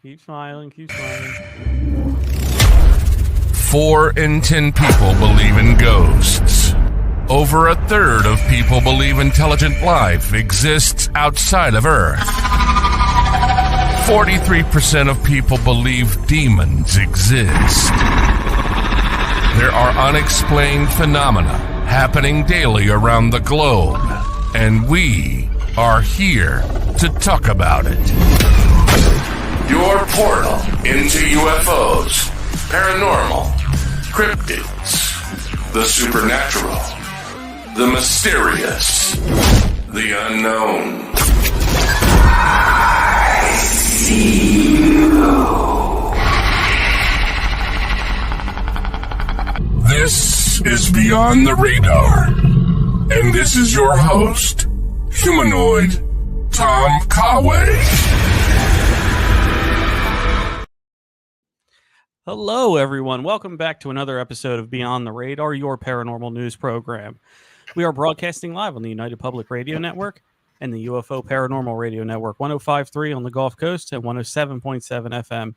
Keep smiling. Keep smiling. 4 in 10 people believe in ghosts. Over a third of people believe intelligent life exists outside of Earth. 43% of people believe demons exist. There are unexplained phenomena happening daily around the globe, and we are here to talk about it. Your portal into UFOs, paranormal, cryptids, the supernatural, the mysterious, the unknown. I see you. This is Beyond the Radar, and this is your host, Humanoid Tom Conway. Hello, everyone. Welcome back to another episode of Beyond the Radar, your paranormal news program. We are broadcasting live on the United Public Radio Network and the UFO Paranormal Radio Network, 105.3 on the Gulf Coast and 107.7 FM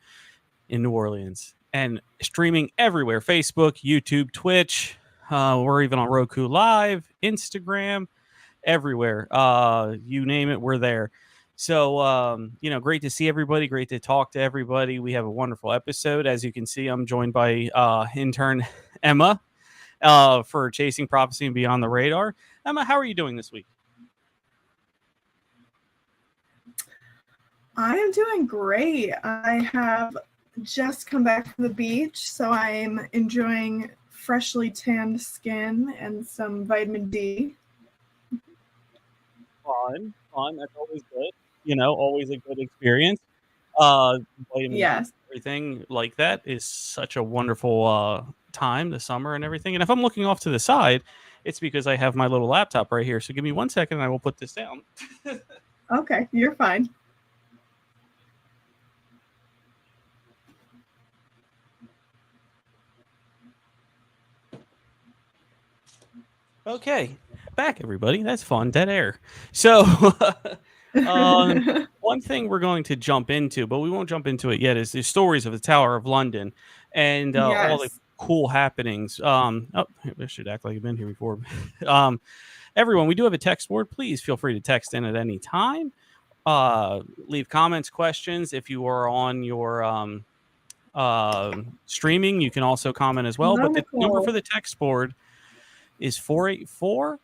in New Orleans. And streaming everywhere, Facebook, YouTube, Twitch. We're even on Roku Live, Instagram, everywhere. You name it, we're there. So, great to see everybody. Great to talk to everybody. We have a wonderful episode. As you can see, I'm joined by Intern Emma for Chasing Prophecy and Beyond the Radar. Emma, how are you doing this week? I am doing great. I have just come back from the beach, so I'm enjoying freshly tanned skin and some vitamin D. Fun. That's always good. Always a good experience. Vitamin Yes. D, everything like that is such a wonderful time, the summer and everything. And if I'm looking off to the side, it's because I have my little laptop right here. So give me 1 second and I will put this down. Okay, you're fine. Okay, back everybody. That's fun. Dead air. So one thing we're going to jump into, but we won't jump into it yet, is the stories of the Tower of London and all the cool happenings. I should act like I've been here before. Everyone, we do have a text board. Please feel free to text in at any time. Leave comments, questions. If you are on your streaming, you can also comment as well. But the number for the text board is 484.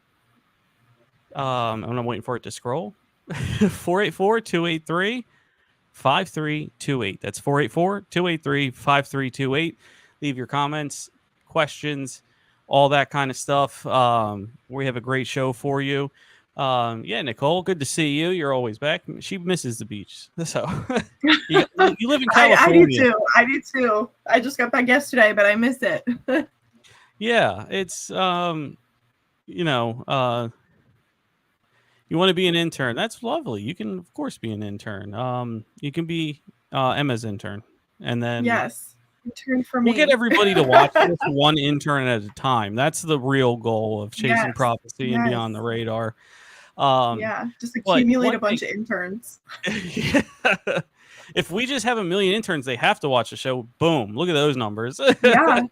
I'm waiting for it to scroll. 484-283-5328. That's 484-283-5328. Leave your comments, questions, all that kind of stuff. We have a great show for you. Nicole, good to see you. You're always back. She misses the beach. So you live in California. I do too. I just got back yesterday, but I miss it. Yeah, it's you want to be an intern. That's lovely. You can, of course, be an intern. You can be Emma's intern. And then yes, intern for me. We'll get everybody to watch this one intern at a time. That's the real goal of Chasing Prophecy and Beyond the Radar. Just accumulate a bunch of interns. Yeah. If we just have 1 million interns, they have to watch the show. Boom. Look at those numbers. Yeah.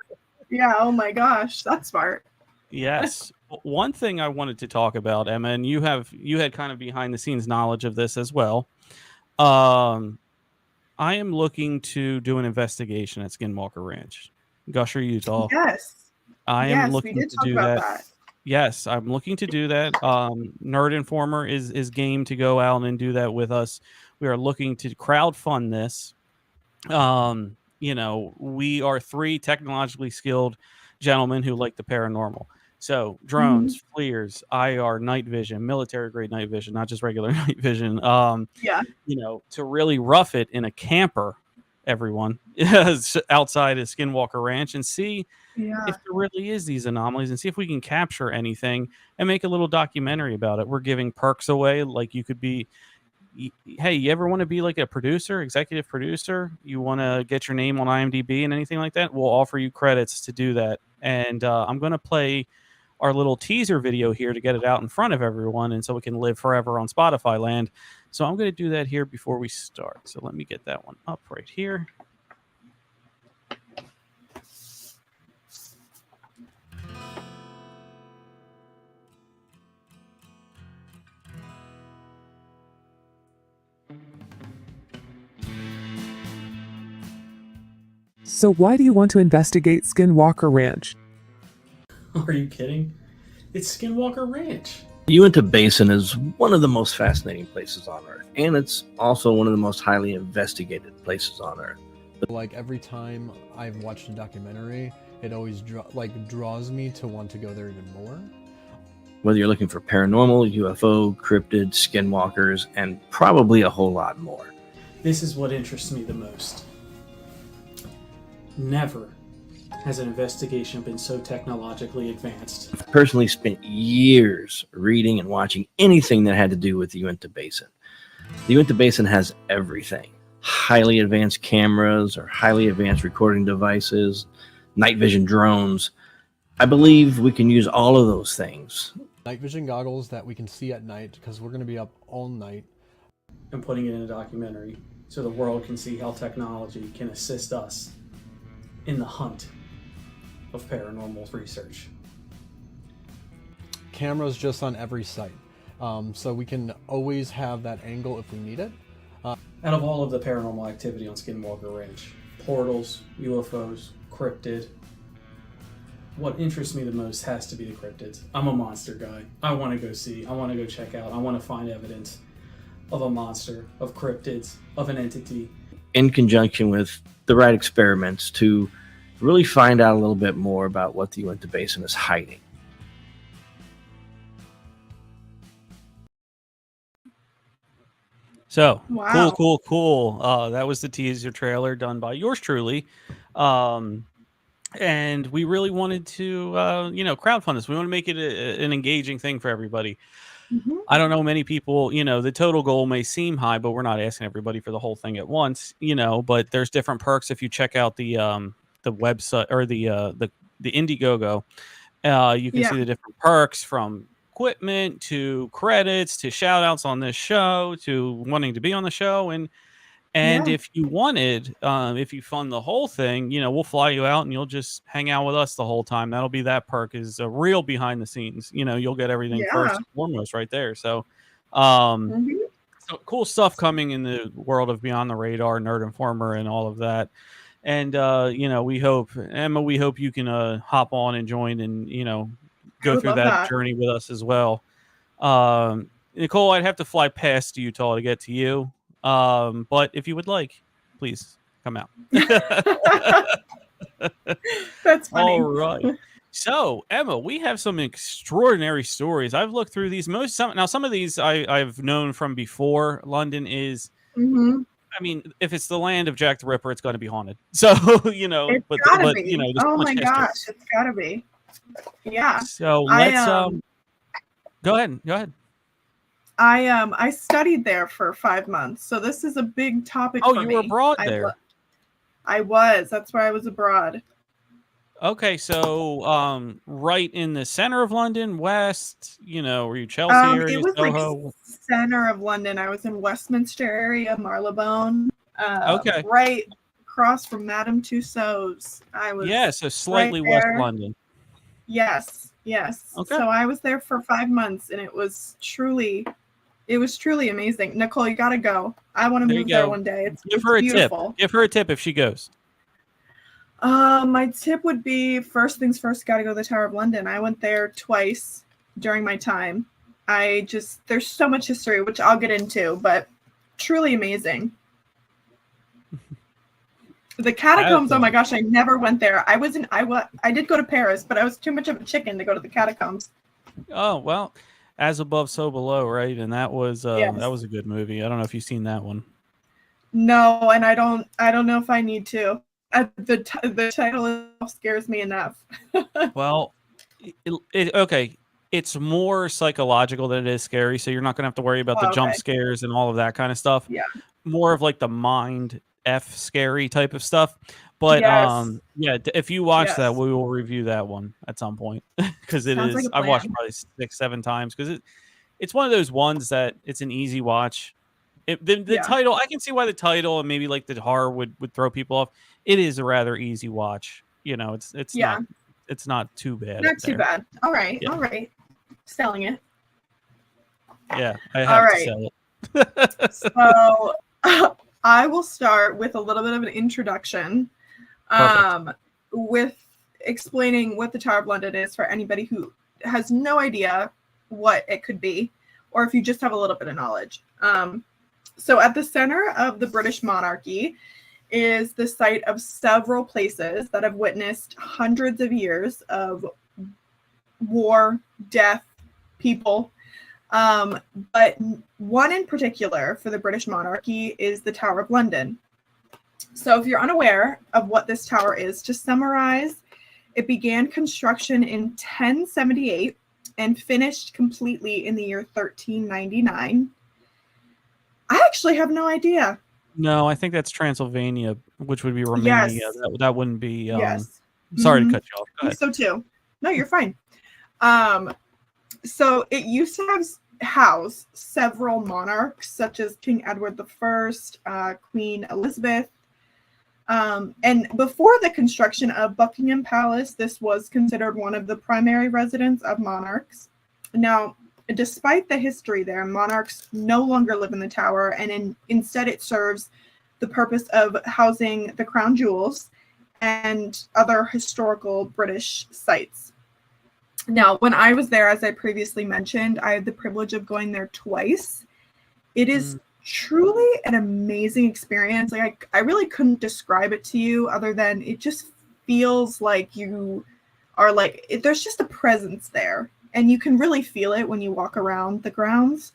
Oh my gosh. That's smart. Yes. One thing I wanted to talk about, Emma, and you had kind of behind the scenes knowledge of this as well. I am looking to do an investigation at Skinwalker Ranch, Gusher, Utah. Yes. I am looking to do that. Yes, I'm looking to do that. Nerd Informer is game to go out and do that with us. We are looking to crowdfund this. We are 3 technologically skilled gentlemen who like the paranormal. So drones, FLIRs, IR, night vision, military grade night vision, not just regular night vision. To really rough it in a camper, everyone, outside of Skinwalker Ranch and see if there really is these anomalies and see if we can capture anything and make a little documentary about it. We're giving perks away. Like you could be, hey, you ever want to be like a producer, executive producer? You want to get your name on IMDb and anything like that? We'll offer you credits to do that. And I'm going to play our little teaser video here to get it out in front of everyone, and so it can live forever on Spotify land. So I'm going to do that here before we start. So let me get that one up right here. So why do you want to investigate Skinwalker Ranch? Are you kidding? It's Skinwalker Ranch. The Uinta Basin is one of the most fascinating places on Earth, and it's also one of the most highly investigated places on Earth. Like every time I've watched a documentary, it always draws me to want to go there even more. Whether you're looking for paranormal, UFO, cryptids, skinwalkers, and probably a whole lot more. This is what interests me the most. Never has an investigation been so technologically advanced. I've personally spent years reading and watching anything that had to do with the Uinta Basin. The Uinta Basin has everything. Highly advanced cameras or highly advanced recording devices, night vision drones. I believe we can use all of those things. Night vision goggles that we can see at night because we're going to be up all night. And putting it in a documentary so the world can see how technology can assist us in the hunt of paranormal research. Cameras just on every site, so we can always have that angle if we need it. Out of all of the paranormal activity on Skinwalker Ranch, portals, UFOs, cryptid, what interests me the most has to be the cryptids. I'm a monster guy. I want to go see, I want to go check out, I want to find evidence of a monster, of cryptids, of an entity. In conjunction with the right experiments to really find out a little bit more about what the Uinta Basin is hiding. So, Wow. cool. That was the teaser trailer done by yours truly. And we really wanted to, crowdfund this. We want to make it an engaging thing for everybody. Mhm. I don't know many people, the total goal may seem high, but we're not asking everybody for the whole thing at once, but there's different perks if you check out the website or the Indiegogo. You can see the different perks from equipment to credits to shout outs on this show to wanting to be on the show. And if you wanted, if you fund the whole thing, we'll fly you out and you'll just hang out with us the whole time. That'll be that perk, is a real behind the scenes. You'll get everything first and foremost right there. So, so cool stuff coming in the world of Beyond the Radar, Nerd Informer, and all of that. And we hope, Emma, you can hop on and join and go through that journey with us as well. Nicole, I'd have to fly past Utah to get to you. But if you would like, please come out. That's funny. All right. So, Emma, we have some extraordinary stories. I've looked through these. Some of these I've known from before. London is, Mhm. I mean, if it's the land of Jack the Ripper, it's going to be haunted. So, It's gotta be. there's Oh so much my history. gosh, it's gotta be. Yeah. So let's go ahead. I studied there for 5 months, so this is a big topic for me. Oh, you were abroad there. I was. That's where I was abroad. Okay, so right in the center of London, west, were you Chelsea area, It was Soho? like center of London. I was in Westminster area, Marylebone. Okay. Right across from Madame Tussauds. I was so slightly right west there. London. Yes. Okay. So I was there for 5 months, and it was truly amazing. Nicole, you gotta go. I want to move there one day. It's beautiful. Tip. Give her a tip if she goes. My tip would be, first things first, gotta go to the Tower of London. I went there twice during my time. There's so much history, which I'll get into, but truly amazing. The catacombs, oh my gosh, I never went there. I did go to Paris, but I was too much of a chicken to go to the catacombs. Oh, well, As Above, So Below, right? And that was that was a good movie. I don't know if you've seen that one. No, and I don't know if I need to. The title scares me enough. Well, okay. It's more psychological than it is scary, so you're not going to have to worry about the jump scares and all of that kind of stuff. Yeah. More of like the mind F scary type of stuff. But Yes. yeah, if you watch that, Yes. we will review that one at some point because it Sounds like is. a I've watched plan. probably 6-7 times because it's one of those ones that it's an easy watch. The Yeah. title, I can see why the title and maybe like the horror would throw people off. It is a rather easy watch. You know, it's Yeah. not too bad. Not too bad. All right. Yeah. All right. Selling it. Yeah, I All have to right. sell it. So I will start with a little bit of an introduction with explaining what the Tower of London is for anybody who has no idea what it could be, or if you just have a little bit of knowledge. So at the center of the British monarchy is the site of several places that have witnessed hundreds of years of war, death, people. But one in particular for the British monarchy is the Tower of London. So if you're unaware of what this tower is, to summarize, it began construction in 1078 and finished completely in the year 1399. I actually have no idea. No, I think that's Transylvania, which would be Romania. Yes. That wouldn't be. Yes. Sorry to cut you off. Go I ahead. think so too. No, you're fine. So it used to house several monarchs, such as King Edward I, Queen Elizabeth. And before the construction of Buckingham Palace, this was considered one of the primary residence of monarchs. Now, despite the history there, monarchs no longer live in the tower, and instead it serves the purpose of housing the crown jewels and other historical British sites. Now, when I was there, as I previously mentioned, I had the privilege of going there twice. It is truly an amazing experience. Like I really couldn't describe it to you other than it just feels like you are like, there's just a presence there. And you can really feel it when you walk around the grounds.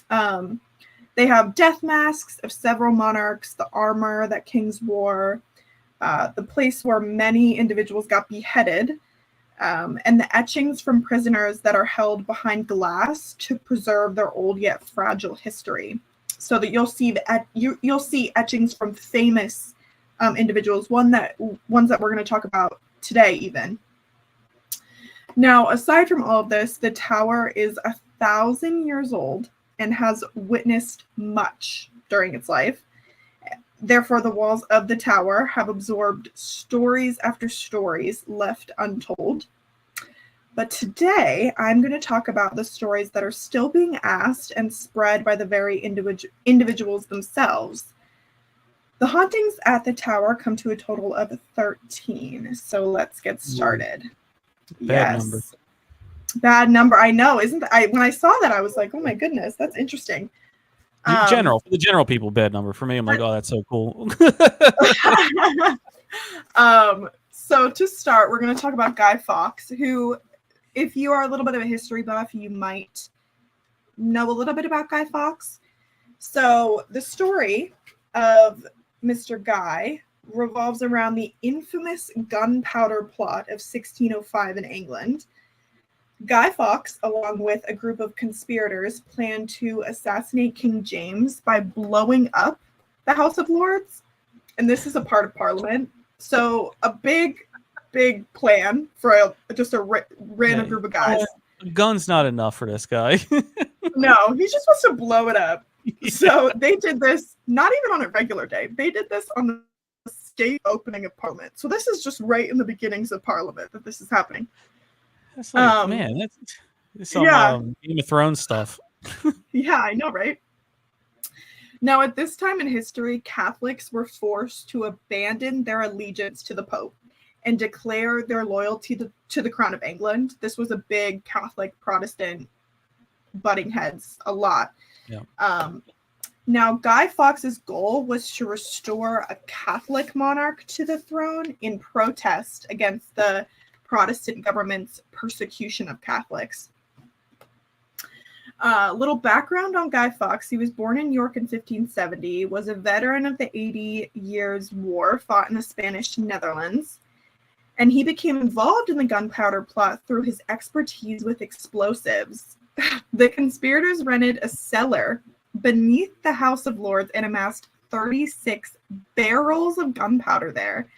They have death masks of several monarchs, the armor that kings wore, the place where many individuals got beheaded, and the etchings from prisoners that are held behind glass to preserve their old yet fragile history. So that you'll see you'll see etchings from famous individuals, ones that we're going to talk about today even. Now, aside from all of this, the tower is 1,000 years old and has witnessed much during its life. Therefore, the walls of the tower have absorbed stories after stories left untold. But today, I'm going to talk about the stories that are still being asked and spread by the very individuals themselves. The hauntings at the tower come to a total of 13. So let's get started. Bad number. Bad number. I know, isn't that? When I saw that, I was like, "Oh my goodness, that's interesting." For the general people, bad number. For me, I'm like, oh, that's so cool. So to start, we're going to talk about Guy Fawkes, who, if you are a little bit of a history buff, you might know a little bit about Guy Fawkes. So the story of Mr. Guy revolves around the infamous gunpowder plot of 1605 in England. Guy Fawkes, along with a group of conspirators, planned to assassinate King James by blowing up the House of Lords. And this is a part of Parliament. So a big plan for just a random group of guys. A gun's not enough for this guy. No, he just wants to blow it up. Yeah. So they did this not even on a regular day. They did this on the state opening of Parliament. So this is just right in the beginnings of Parliament that this is happening. That's like, man, that's some Game of Thrones stuff. Yeah, I know, right? Now, at this time in history, Catholics were forced to abandon their allegiance to the Pope and declare their loyalty to the Crown of England. This was a big Catholic Protestant butting heads a lot. Yeah. Now, Guy Fawkes' goal was to restore a Catholic monarch to the throne in protest against the Protestant government's persecution of Catholics. Little background on Guy Fawkes. He was born in York in 1570, was a veteran of the 80 Years' War fought in the Spanish Netherlands, and he became involved in the gunpowder plot through his expertise with explosives. The conspirators rented a cellar beneath the House of Lords and amassed 36 barrels of gunpowder there,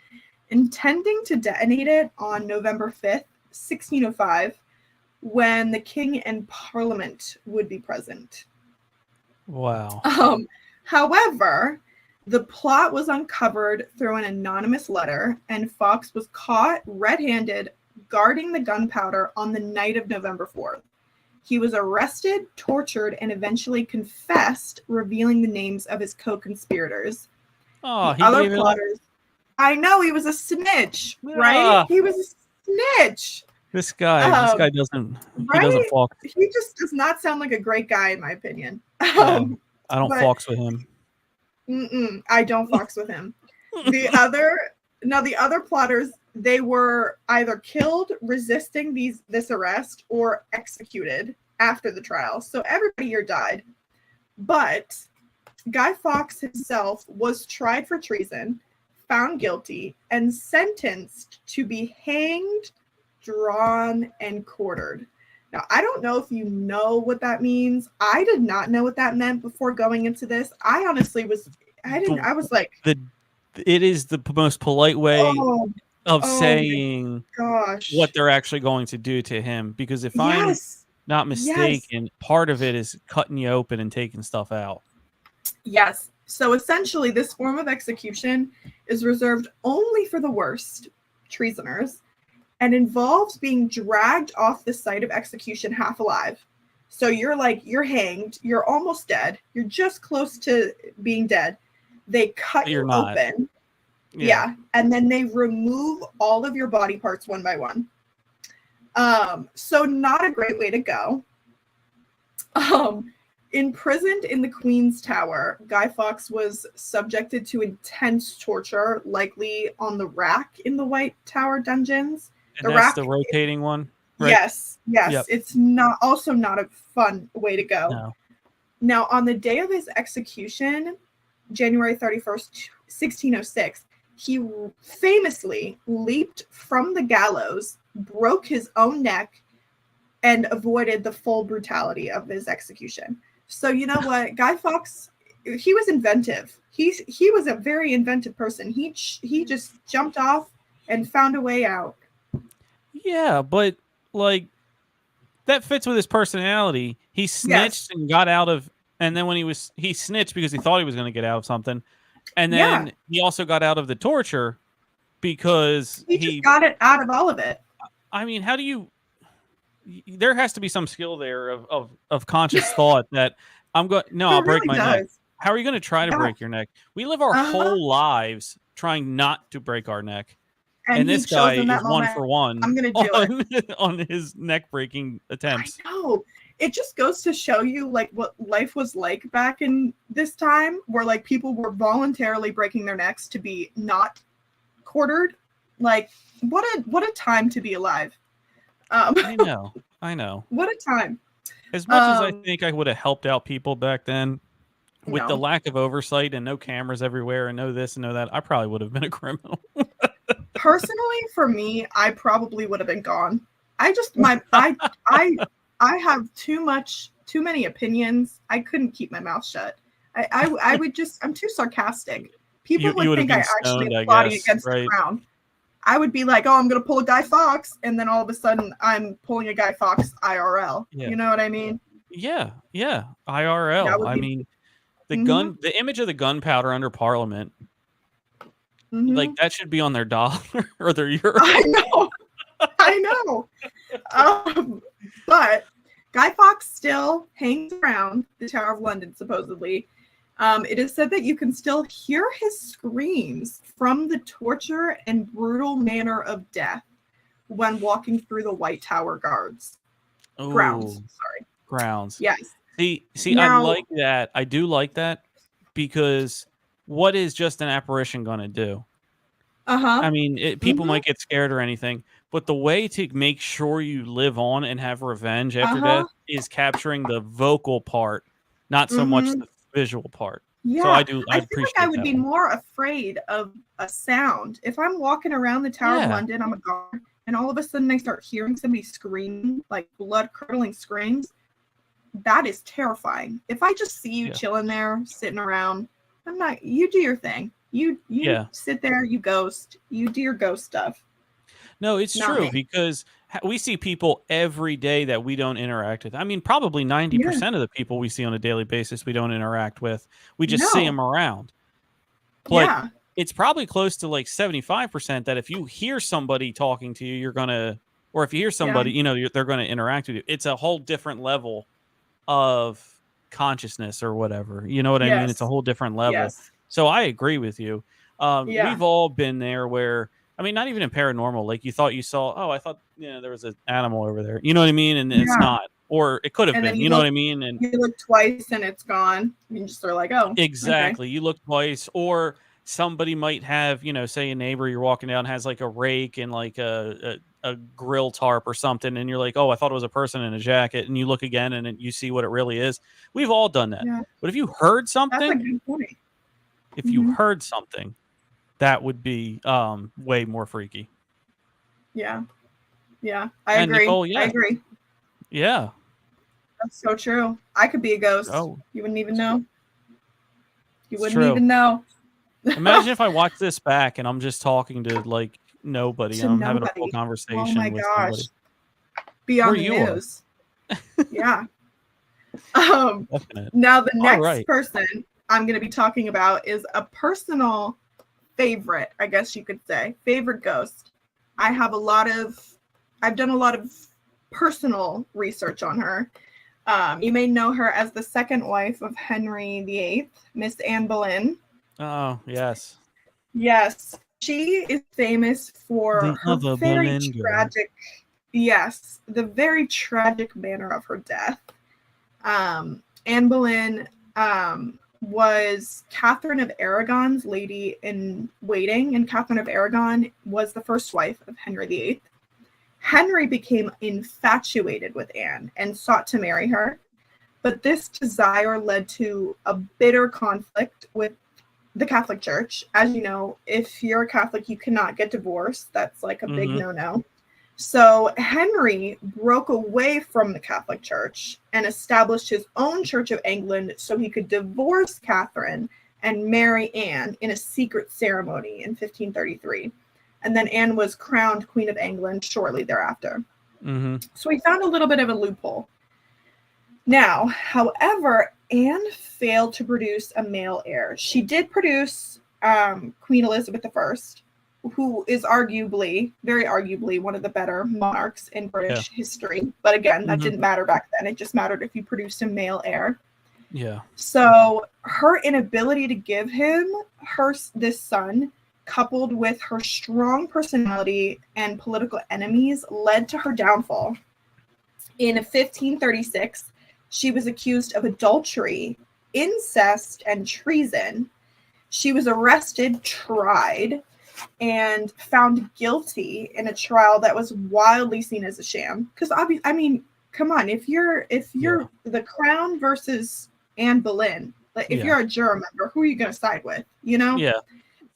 intending to detonate it on November 5th, 1605, when the king and parliament would be present. Wow. However, the plot was uncovered through an anonymous letter, and Fox was caught red-handed guarding the gunpowder on the night of November 4th. He was arrested, tortured, and eventually confessed, revealing the names of his co-conspirators. Oh, The other plotters. I know, he was a snitch, right? He was a snitch. This guy doesn't. Right? He doesn't fox. He just does not sound like a great guy, in my opinion. I don't fox with him. I don't fox with him. The other plotters, they were either killed resisting this arrest or executed after the trial. So everybody here died. But Guy Fawkes himself was tried for treason, found guilty, and sentenced to be hanged, drawn, and quartered. Now, I don't know if you know what that means. I did not know what that meant before going into this. I honestly was like... It is the most polite way of saying what they're actually going to do to him. Because if I'm not mistaken, part of it is cutting you open and taking stuff out. Yes. So essentially, this form of execution is reserved only for the worst treasoners and involves being dragged off the site of execution half alive. So you're hanged, you're almost dead, you're just close to being dead. They cut you open. Yeah. And then they remove all of your body parts one by one. So not a great way to go. Imprisoned in the Queen's Tower, Guy Fawkes was subjected to intense torture, likely on the rack in the White Tower dungeons. And that's the rotating one? Right? Yes. Yep. It's not a fun way to go. No. Now, on the day of his execution, January 31st, 1606, he famously leaped from the gallows, broke his own neck, and avoided the full brutality of his execution. So you know what? Guy Fawkes, he was inventive. He was a very inventive person. He just jumped off and found a way out. Yeah, but like that fits with his personality. He snitched and got out of, and then when he snitched because he thought he was going to get out of something, and then he also got out of the torture because he just got it out of all of it. I mean, how do you? There has to be some skill there of conscious thought that I'm going. No, I'll break my neck. How are you going to try to break your neck? We live our whole lives trying not to break our neck. And this guy is 1 for 1 I'm gonna do it on his neck breaking attempts. I know. It just goes to show you like what life was like back in this time, where like people were voluntarily breaking their necks to be not quartered. Like what a time to be alive. I know. What a time. As much as I think I would have helped out people back then, with the lack of oversight and no cameras everywhere and no this and no that, I probably would have been a criminal. Personally, for me, I probably would have been gone. I have too many opinions. I couldn't keep my mouth shut. I would just, I'm too sarcastic. People would think I actually have body against the ground. I would be like, oh, I'm going to pull a Guy Fawkes. And then all of a sudden I'm pulling a Guy Fawkes IRL. Yeah. You know what I mean? Yeah. IRL. I mean, the image of the gunpowder under Parliament, like that should be on their dollar or their euro. I know. But Guy Fawkes still hangs around the Tower of London, supposedly. It is said that you can still hear his screams from the torture and brutal manner of death when walking through the White Tower grounds. Yes. See, I like that. I do like that because what is just an apparition going to do? I mean, people might get scared or anything, but the way to make sure you live on and have revenge after death is capturing the vocal part, not so much the visual part. Yeah, so I feel like I would be more afraid of a sound. If I'm walking around the Tower of London, I'm a guard, and all of a sudden I start hearing somebody scream, like blood-curdling screams, that is terrifying. If I just see you chilling there, sitting around, I'm not. You do your thing. You Yeah. sit there. You ghost. You do your ghost stuff. No, it's Not true me. because we see people every day that we don't interact with. I mean, probably 90% of the people we see on a daily basis we don't interact with. We just see No. them around. But Yeah. it's probably close to like 75% that if you hear somebody talking to you, you're going to, or if you hear somebody, you know, they're going to interact with you. It's a whole different level of consciousness or whatever. You know what I mean? It's a Yes. whole different level. Yes. So I agree with you. Yeah. We've all been there where, I mean, not even in paranormal, like you thought you saw, oh, I thought, there was an animal over there. You know what I mean? And it's Yeah. not, or it could have And then been, you you know what look- I mean? And You look twice and it's gone. You just are like, oh, exactly. You look twice, or somebody might have, say a neighbor you're walking down has like a rake and like a grill tarp or something, and you're like, oh, I thought it was a person in a jacket, and you look again and you see what it really is. We've all done that. Yeah. But if you heard That's a something, good point. if you heard something, that would be way more freaky. Yeah. Yeah. I And agree. Nicole, I agree. Yeah. That's so true. I could be a ghost. Oh, You wouldn't even know. You wouldn't true. even know. Imagine if I watch this back and I'm just talking to like nobody. To I'm having a full nobody. conversation Oh my with gosh. somebody. Be on Where the you are. news. Yeah. Definite. Now the All next right. person I'm going to be talking about is a personal favorite, I guess you could say. Favorite ghost. I've done a lot of personal research on her. You may know her as the second wife of Henry VIII, Miss Anne Boleyn. Oh, yes. Yes, she is famous for The her other very Boleyn girl. tragic. Yes, the very tragic manner of her death. Anne Boleyn was Catherine of Aragon's lady in waiting, and Catherine of Aragon was the first wife of Henry VIII. Henry became infatuated with Anne and sought to marry her, but this desire led to a bitter conflict with the Catholic Church. As you know, if you're a Catholic, you cannot get divorced. That's like a big no-no. So Henry broke away from the Catholic Church and established his own Church of England so he could divorce Catherine and marry Anne in a secret ceremony in 1533. And then Anne was crowned Queen of England shortly thereafter. So he found a little bit of a loophole. Now, however, Anne failed to produce a male heir. She did produce Queen Elizabeth I, who is very arguably, one of the better monarchs in British history. But again, that didn't matter back then. It just mattered if you produced a male heir. Yeah. So her inability to give him this son, coupled with her strong personality and political enemies, led to her downfall. In 1536, she was accused of adultery, incest, and treason. She was arrested, tried, and found guilty in a trial that was wildly seen as a sham. Because I mean, come on, if you're the Crown versus Anne Boleyn, like if you're a juror member, who are you going to side with? You know?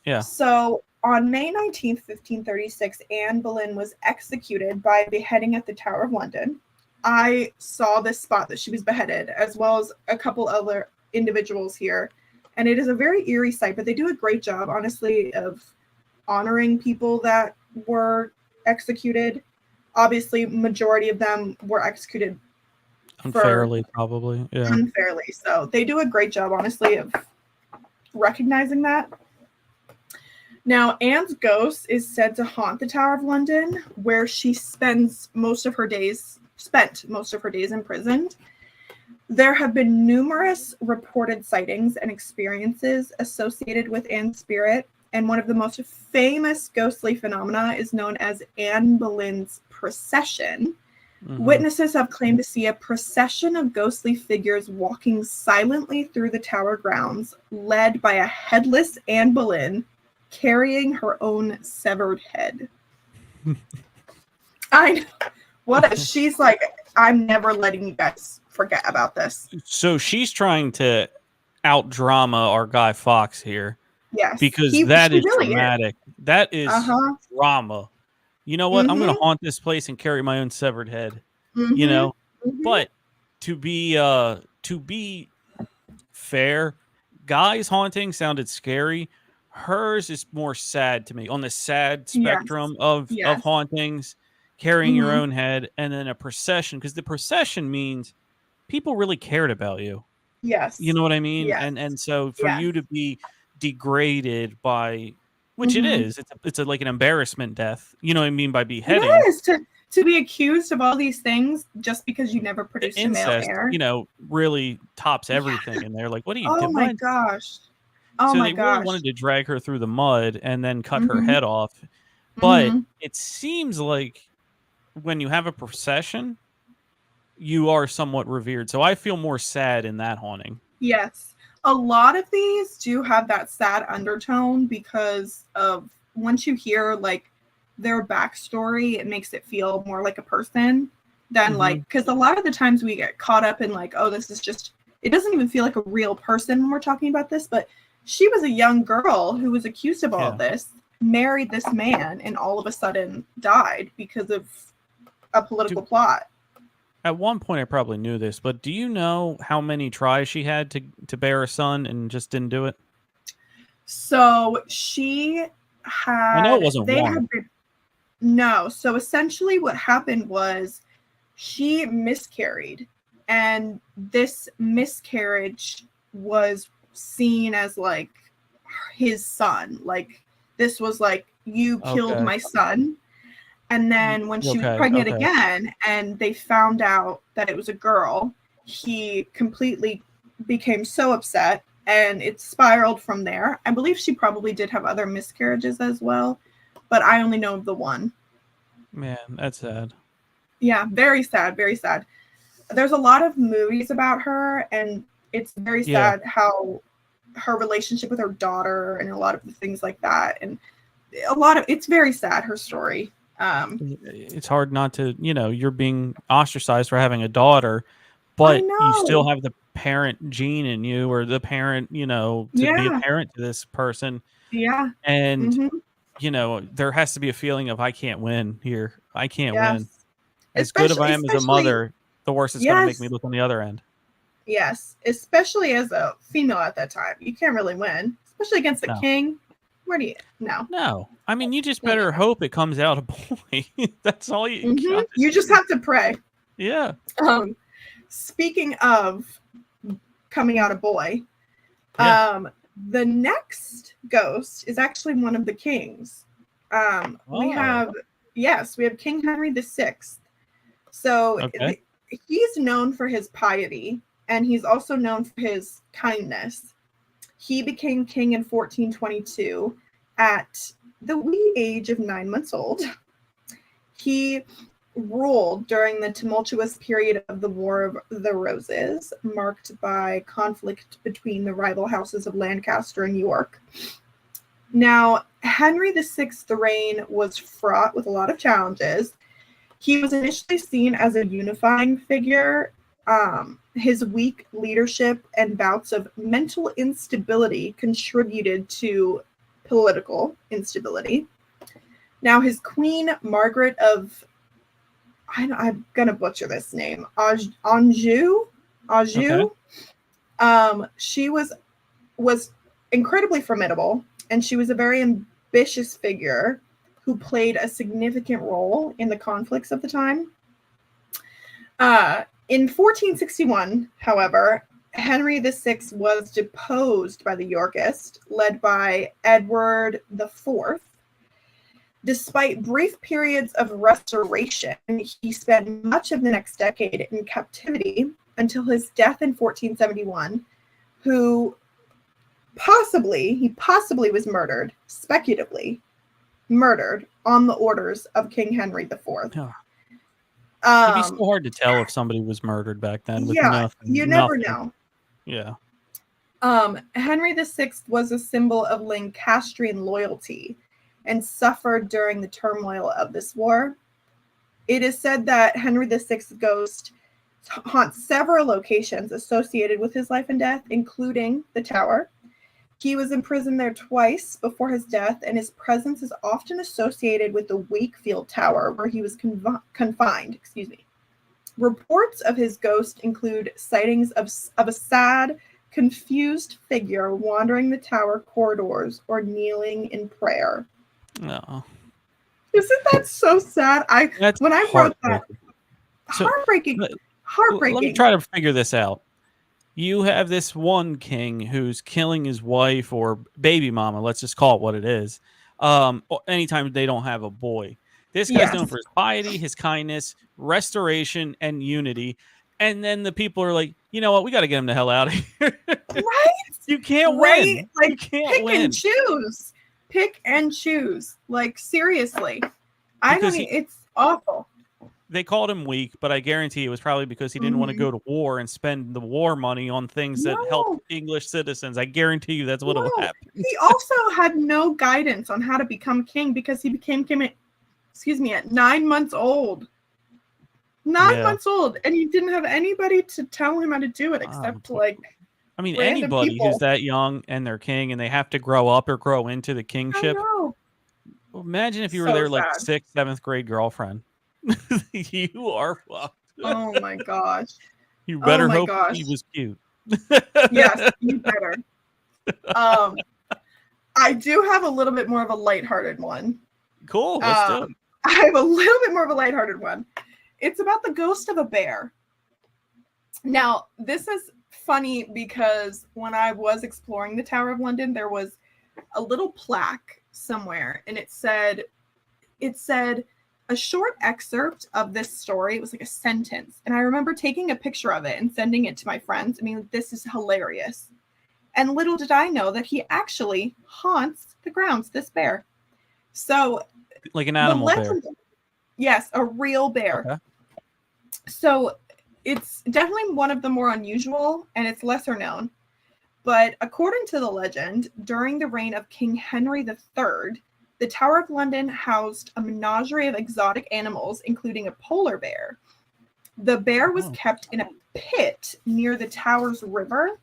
Yeah. So on May 19th, 1536, Anne Boleyn was executed by beheading at the Tower of London. I saw this spot that she was beheaded, as well as a couple other individuals here. And it is a very eerie sight, but they do a great job, honestly, of honoring people that were executed. Obviously, majority of them were executed unfairly, probably. Yeah. Unfairly. So they do a great job, honestly, of recognizing that. Now, Anne's ghost is said to haunt the Tower of London, where she spent most of her days imprisoned. There have been numerous reported sightings and experiences associated with Anne's spirit, and one of the most famous ghostly phenomena is known as Anne Boleyn's procession. Witnesses have claimed to see a procession of ghostly figures walking silently through the tower grounds, led by a headless Anne Boleyn carrying her own severed head. I know. She's like, I'm never letting you guys forget about this. So she's trying to out drama our Guy Fawkes here. Yes. Because that is really dramatic. That is drama. You know what? I'm going to haunt this place and carry my own severed head. You know? But to be fair, Guy's haunting sounded scary. Hers is more sad to me, on the sad Yes. spectrum of Yes. hauntings, carrying your Mhm. own head, and then a procession, because the procession means people really cared about you. Yes. You know what I mean? Yes. And so for Yes. you to be degraded by, which it Mhm. is, it's like an embarrassment death. You know what I mean by beheading. Yes, to be accused of all these things just because you never produced a male Incest, heir. really tops Yeah. everything in there. Like, what do you Oh do? my What? gosh. Oh So my they really gosh. wanted to drag her through the mud and then cut her Mhm. head off. But Mhm. it seems like when you have a procession, you are somewhat revered. So I feel more sad in that haunting. Yes. A lot of these do have that sad undertone because of once you hear like their backstory, it makes it feel more like a person than Mhm. because a lot of the times we get caught up in like, oh, this is just, it doesn't even feel like a real person when we're talking about this, but she was a young girl who was accused of all Yeah. this, married this man, and all of a sudden died because of a political plot. At one point, I probably knew this, but do you know how many tries she had to bear a son and just didn't do it? So she I know it had, wasn't they one. had been, no. So essentially what happened was she miscarried, and this miscarriage was seen as like his son. Like this was like, you killed Okay. my son. And then when she was Okay. pregnant Okay. again and they found out that it was a girl, he completely became so upset and it spiraled from there. I believe she probably did have other miscarriages as well, but I only know of the one. Man, that's sad. Yeah, very sad, very sad. There's a lot of movies about her, and it's very Yeah. sad how her relationship with her daughter and a lot of the things like that. And it's very sad, her story. It's hard not to, you're being ostracized for having a daughter, I but you still know. have the parent gene in you, or the parent, to be a Yeah. parent to this person. Yeah. And, Mm-hmm. there has to be a feeling of, I can't win here. I can't win. Yes. As good as I am as a Especially, mother, the worse it's going to make me yes, look on the other end. yes. Especially as a female at that time. You can't really win. Especially against the No. king. Where do you no. No. I mean, you just better hope it comes out a boy. That's all you got. You just have to pray. Yeah. Speaking of coming out a boy, Yeah. the next ghost is actually one of the kings. We have King Henry VI. So Okay. he's known for his piety, and he's also known for his kindness. He became king in 1422 at the wee age of 9 months old. He ruled during the tumultuous period of the War of the Roses, marked by conflict between the rival houses of Lancaster and York. Now, Henry VI's reign was fraught with a lot of challenges. He was initially seen as a unifying figure. His weak leadership and bouts of mental instability contributed to political instability. Now, his queen, Margaret of, I'm going to butcher this name, Anjou. Okay. She was incredibly formidable, and she was a very ambitious figure who played a significant role in the conflicts of the time. In 1461, however, Henry VI was deposed by the Yorkists, led by Edward IV. Despite brief periods of restoration, he spent much of the next decade in captivity until his death in 1471, he possibly was murdered, speculatively murdered on the orders of King Henry IV. It'd be so hard to tell if somebody was murdered back then with nothing. You never know. Yeah. Henry VI was a symbol of Lancastrian loyalty and suffered during the turmoil of this war. It is said that Henry VI's ghost haunts several locations associated with his life and death, including the Tower. He was imprisoned there twice before his death, and his presence is often associated with the Wakefield Tower, where he was confined. Reports of his ghost include sightings of a sad, confused figure wandering the tower corridors or kneeling in prayer. No. Isn't that so sad? That's when I wrote that, heartbreaking. heartbreaking, Let me try to figure this out. You have this one king who's killing his wife or baby mama. Let's just call it what it is. Anytime they don't have a boy. This guy's known for his piety, his kindness, restoration, and unity. And then the people are like, you know what? We got to get him the hell out of here. Right? You can't Right? win. Like, you can't pick win. and choose. Pick and choose. Like, seriously. It's awful. They called him weak, but I guarantee it was probably because he didn't want to go to war and spend the war money on things that help English citizens. I guarantee you that's what happened. He also had no guidance on how to become king because he became king at 9 months old. 9 months old, and he didn't have anybody to tell him how to do it except anybody people. who's that young and they're king and they have to grow up or grow into the kingship. I know. Imagine if you were So their like sad. 6th, 7th grade girlfriend. You are fucked. Oh my gosh. You better hope gosh. he was cute. Yes, you better. I do have a little bit more of a lighthearted one. Cool. Let's do it. I have a little bit more of a lighthearted one. It's about the ghost of a bear. Now, this is funny because when I was exploring the Tower of London, there was a little plaque somewhere, and it said a short excerpt of this story. It was like a sentence. And I remember taking a picture of it and sending it to my friends. I mean, this is hilarious. And little did I know that he actually haunts the grounds, this bear. So, like an animal bear. Yes, a real bear. Okay. So it's definitely one of the more unusual, and it's lesser known. But according to the legend, during the reign of King Henry III, the Tower of London housed a menagerie of exotic animals, including a polar bear. The bear was kept in a pit near the tower's river,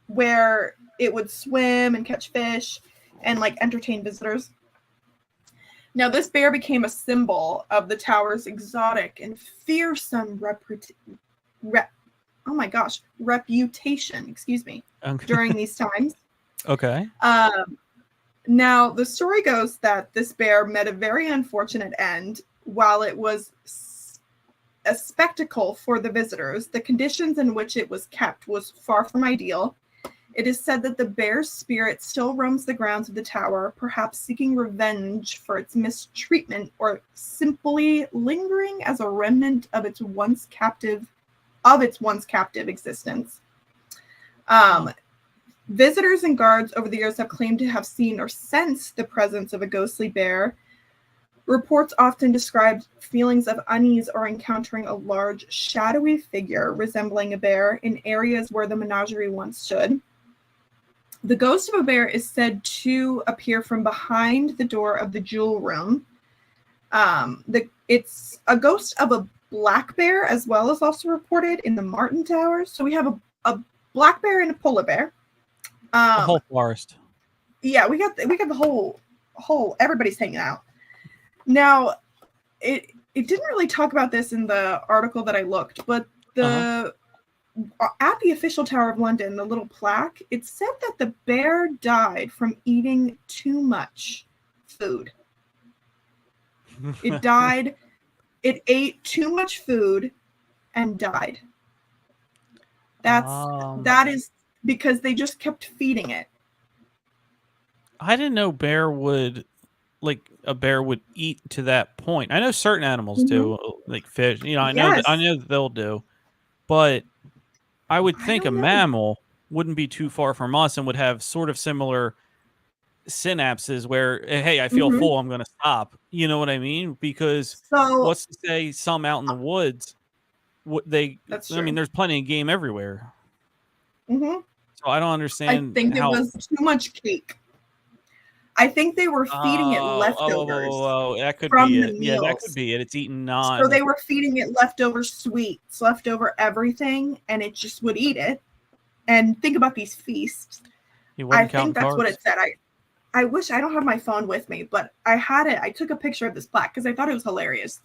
where it would swim and catch fish and like entertain visitors. Now, this bear became a symbol of the tower's exotic and fearsome reputation, during these times. Okay. Now, the story goes that this bear met a very unfortunate end. While it was a spectacle for the visitors, the conditions in which it was kept was far from ideal. It is said that the bear's spirit still roams the grounds of the tower, perhaps seeking revenge for its mistreatment or simply lingering as a remnant of its once captive existence. Visitors and guards over the years have claimed to have seen or sensed the presence of a ghostly bear. Reports often describe feelings of unease or encountering a large, shadowy figure resembling a bear in areas where the menagerie once stood. The ghost of a bear is said to appear from behind the door of the jewel room. It's a ghost of a black bear as well as also reported in the Martin Towers. So we have a black bear and a polar bear. The whole forest. Yeah, we got the whole everybody's hanging out. Now, it didn't really talk about this in the article that I looked, but at the official Tower of London, the little plaque, it said that the bear died from eating too much food. It died. It ate too much food and died. That is because they just kept feeding it. I didn't know a bear would eat to that point. I know certain animals do, like fish. You know, I know that they'll do, but I would think a mammal wouldn't be too far from us and would have sort of similar synapses where, hey, I feel full, I'm going to stop. You know what I mean? Because what's to say some out in the woods, That's true. I mean, there's plenty of game everywhere. Mm-hmm. So I don't understand. I think it was too much cake. I think they were feeding it leftovers. That could from be the it. Yeah, that meals. could be it. It's eaten So they were feeding it leftover sweets, leftover everything, and it just would eat it. And think about these feasts. I think that's what it said. I wish I don't have my phone with me, but I had it. I took a picture of this plaque because I thought it was hilarious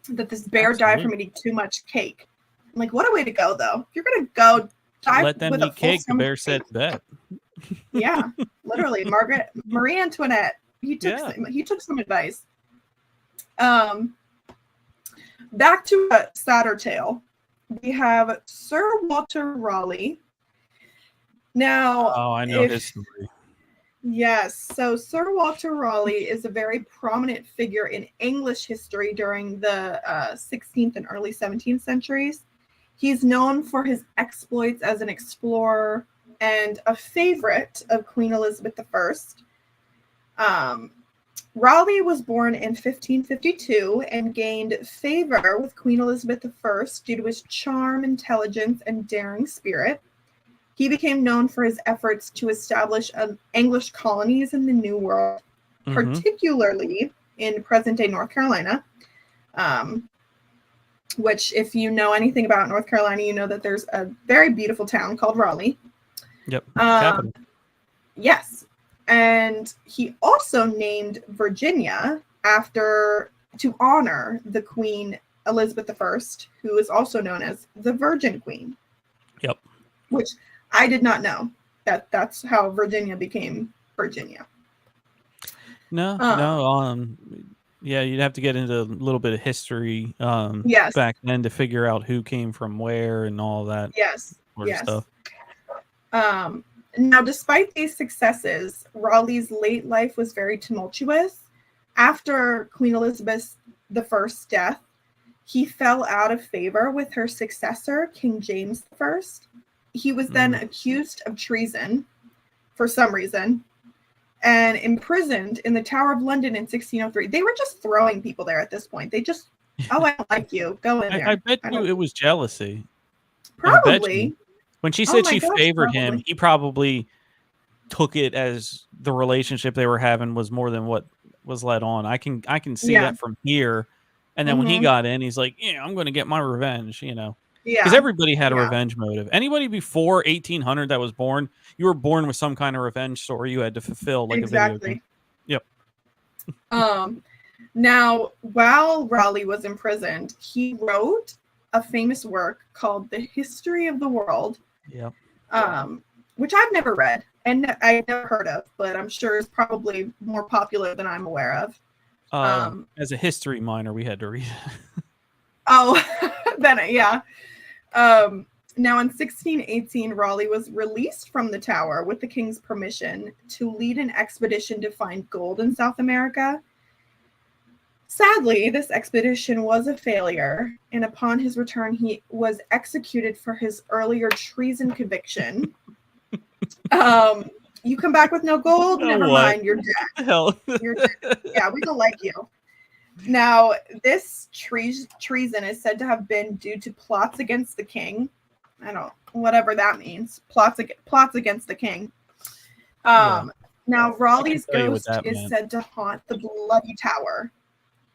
that this bear died from eating too much cake. Like, what a way to go, though. If you're gonna go dive Let them with a eat full cake. The stomach bear said steak. bet. Yeah, literally, Marie Antoinette. He took some advice. Back to a sadder tale. We have Sir Walter Raleigh. Now, Oh, I know his story. yes, so Sir Walter Raleigh is a very prominent figure in English history during the 16th and early 17th centuries. He's known for his exploits as an explorer and a favorite of Queen Elizabeth I. Raleigh was born in 1552 and gained favor with Queen Elizabeth I due to his charm, intelligence, and daring spirit. He became known for his efforts to establish English colonies in the New World, particularly in present-day North Carolina, which, if you know anything about North Carolina, you know that there's a very beautiful town called Raleigh. Yep. Capital. Yes. And he also named Virginia to honor the Queen Elizabeth I, who is also known as the Virgin Queen. Yep. Which I did not know that's how Virginia became Virginia. No. Yeah, you'd have to get into a little bit of history Yes. back then to figure out who came from where and all that sort of stuff. Now, despite these successes, Raleigh's late life was very tumultuous. After Queen Elizabeth I's death, he fell out of favor with her successor, King James I. He was then accused of treason for some reason and imprisoned in the Tower of London in 1603. They were just throwing people there at this point. They just, I don't like you. Go in there. I bet you it was jealousy. Probably. When she said she favored him, he probably took it as the relationship they were having was more than what was let on. I can see that from here. And then when he got in, he's like, yeah, I'm going to get my revenge, Yeah. Because everybody had a revenge motive. Anybody before 1800 that was born, you were born with some kind of revenge story you had to fulfill, like a video game. Yep. Now, while Raleigh was imprisoned, he wrote a famous work called The History of the World. Yep. Which I've never read and I've never heard of, but I'm sure is probably more popular than I'm aware of. As a history minor, we had to read it. Oh, then yeah. Now in 1618, Raleigh was released from the tower with the king's permission to lead an expedition to find gold in South America. Sadly, this expedition was a failure, and upon his return, he was executed for his earlier treason conviction. You come back with no gold? Never mind, you're dead. Hell. You're dead. Yeah, we don't like you. Now, this treason is said to have been due to plots against the king. Whatever that means. Plots against the king. Now, Raleigh's ghost is said to haunt the Bloody Tower,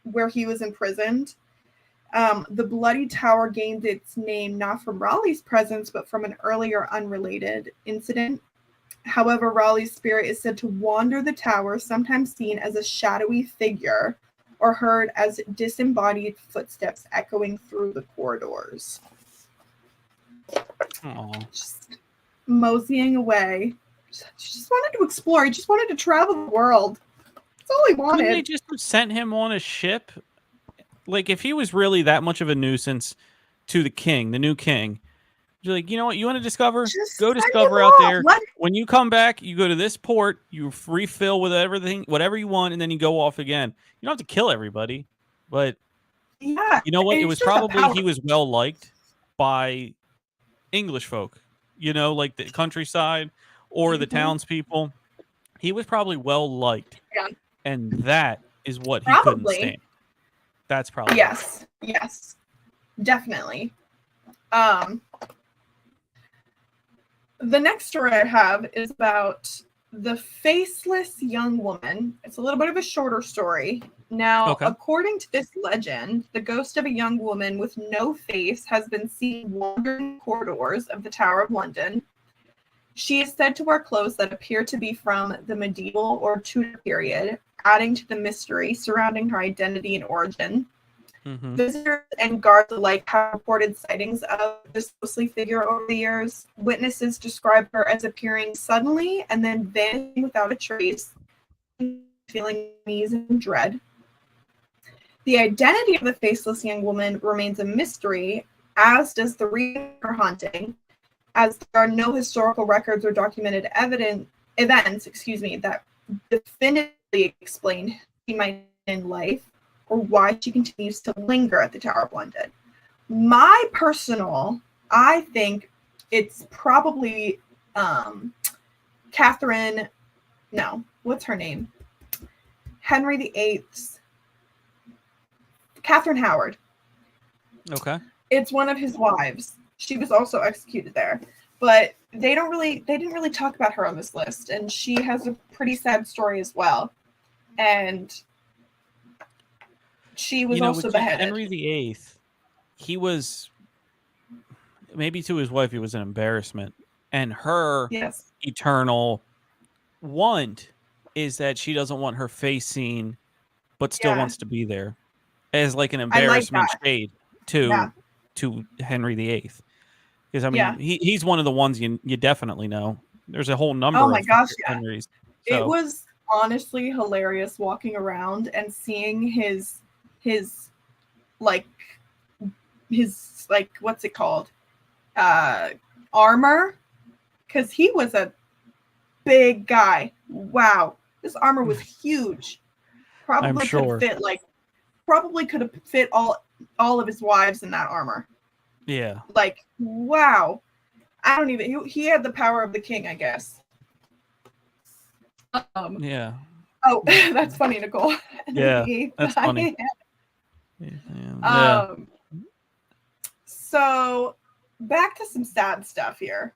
where he was imprisoned. The Bloody Tower gained its name not from Raleigh's presence, but from an earlier unrelated incident. However, Raleigh's spirit is said to wander the tower, sometimes seen as a shadowy figure or heard as disembodied footsteps echoing through the corridors. Aww. Just moseying away. Just wanted to explore. He just wanted to travel the world. That's all he wanted. Couldn't they just have sent him on a ship? Like, if he was really that much of a nuisance to the king, the new king, you're like, you know what? You want to discover? Just go discover out there. When you come back, you go to this port, you refill with everything, whatever you want, and then you go off again. You don't have to kill everybody, but yeah, you know what? It was probably he was well liked by English folk, like the countryside or the townspeople. He was probably well liked, and that is what he couldn't stand. That's probably yes, definitely. The next story I have is about the faceless young woman. It's a little bit of a shorter story. Now, according to this legend, the ghost of a young woman with no face has been seen wandering corridors of the Tower of London. She is said to wear clothes that appear to be from the medieval or Tudor period, adding to the mystery surrounding her identity and origin. Mhm. Visitors and guards alike have reported sightings of this ghostly figure over the years. Witnesses describe her as appearing suddenly and then vanishing without a trace, feeling unease and dread. The identity of the faceless young woman remains a mystery, as does the reason for her haunting, as there are no historical records or documented events that definitively explain who she might be in life or why she continues to linger at the Tower of London. I think it's probably Catherine, no, what's her name? Henry VIII's, Catherine Howard. Okay. It's one of his wives. She was also executed there. But they didn't really talk about her on this list, and she has a pretty sad story as well. And she was also beheaded. Henry VIII, he was, maybe to his wife, he was an embarrassment. And her eternal want is that she doesn't want her face seen, but still wants to be there as like an embarrassment shade to Henry VIII. Because I mean, he's one of the ones you definitely know. There's a whole number of Henrys. So. It was honestly hilarious walking around and seeing his what's it called? Armor. Because he was a big guy. Wow. This armor was huge. Probably could have fit all of his wives in that armor. Yeah. Like, wow. I don't even, he had the power of the king, I guess. Yeah. Oh, that's funny, Nicole. Yeah, that's funny. Yeah. So, back to some sad stuff here.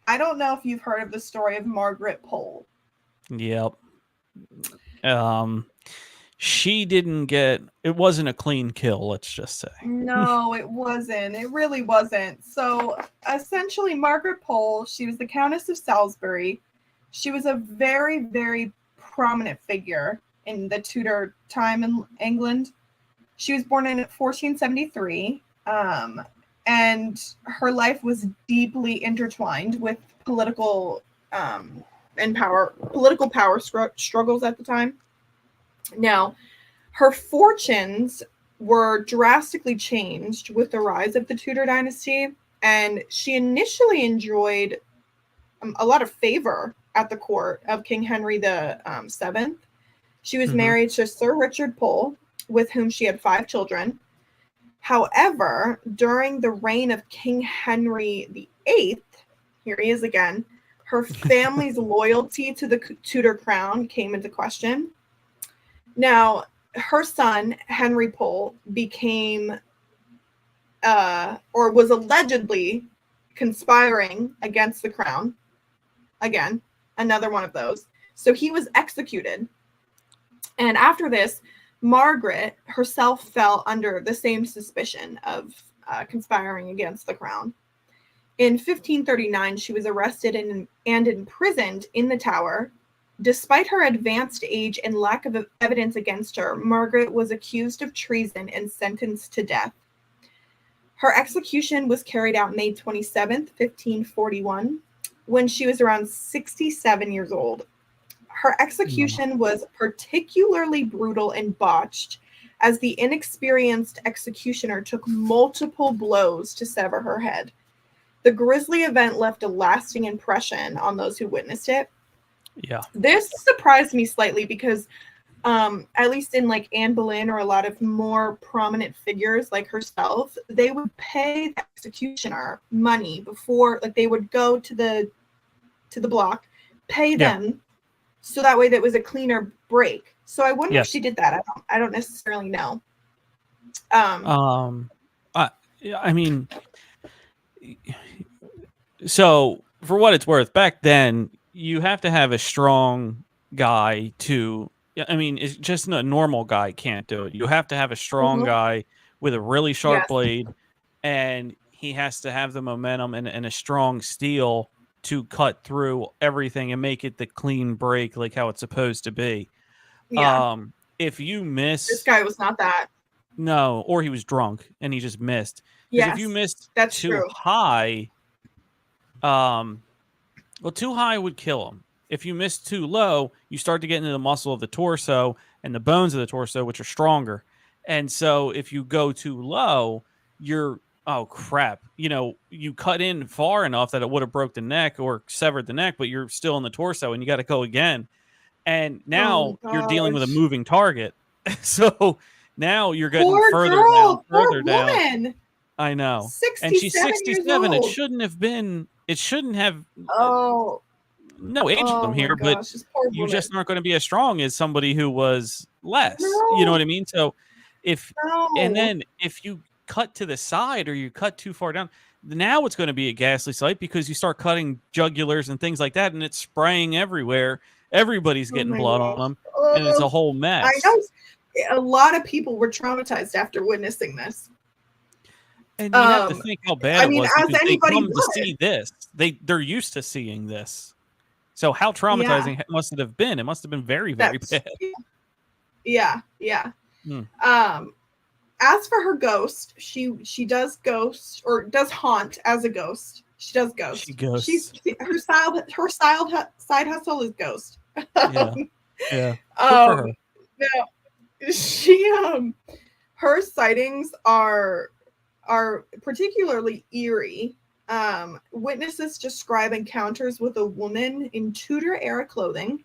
I don't know if you've heard of the story of Margaret Pole. Yep. She didn't get, it wasn't a clean kill, let's just say. No, it wasn't. It really wasn't. So essentially, Margaret Pole, she was the Countess of Salisbury. She was a very, very prominent figure in the Tudor time in England. She was born in 1473, and her life was deeply intertwined with political power struggles at the time. Now, her fortunes were drastically changed with the rise of the Tudor dynasty, and she initially enjoyed a lot of favor at the court of King Henry the VII. She was married to Sir Richard Pole, with whom she had 5 children. However, during the reign of King Henry VIII, here he is again, her family's loyalty to the Tudor crown came into question. Now, her son, Henry Pole, became, or was allegedly conspiring against the crown. Again, another one of those. So he was executed. And after this, Margaret herself fell under the same suspicion of conspiring against the crown. In 1539, she was arrested and imprisoned in the Tower. Despite her advanced age and lack of evidence against her, Margaret was accused of treason and sentenced to death. Her execution was carried out May 27th, 1541, when she was around 67 years old. Her execution was particularly brutal and botched, as the inexperienced executioner took multiple blows to sever her head. The grisly event left a lasting impression on those who witnessed it. Yeah. This surprised me slightly because at least in like Anne Boleyn or a lot of more prominent figures like herself, they would pay the executioner money before, like they would go to the block, pay them, so that way that was a cleaner break. So I wonder if she did that. I don't necessarily know. I mean, so for what it's worth, back then you have to have a strong guy to, I mean, it's just a normal guy can't do it. You have to have a strong guy with a really sharp blade, and he has to have the momentum and a strong steel to cut through everything and make it the clean break like how it's supposed to be. Yeah. If you miss, this guy was not that. No, or he was drunk and he just missed. Because Yes, if you missed that's too true. high, well, too high would kill him. If you miss too low, you start to get into the muscle of the torso and the bones of the torso, which are stronger. And so if you go too low, you're oh crap. You cut in far enough that it would have broke the neck or severed the neck, but you're still in the torso and you got to go again. And Oh now my you're dealing with a gosh. moving target. So now you're getting Poor further girl, down, poor further down. woman. I know. And she's 67 years 67. old. It shouldn't have Oh, no ageism oh my here, but gosh, this poor you woman. just aren't going to be as strong as somebody who was less. No. You know what I mean? So and No. then if you cut to the side or you cut too far down, now it's going to be a ghastly sight because you start cutting jugulars and things like that, and it's spraying everywhere. Everybody's Oh getting my blood gosh. on them, and it's a whole I mess. know a lot of people were traumatized after witnessing this. And you have to think how bad it was as because they anybody come to would. see this. They're used to seeing this. So how traumatizing must it have been? It must have been very, very That's- bad. Yeah. Hmm. As for her ghost, she does ghost or does haunt as a ghost. She does ghost. She ghosts. Her side hustle is ghost. Yeah. Yeah. Good for her. Now, her sightings are particularly eerie. Witnesses describe encounters with a woman in Tudor era clothing,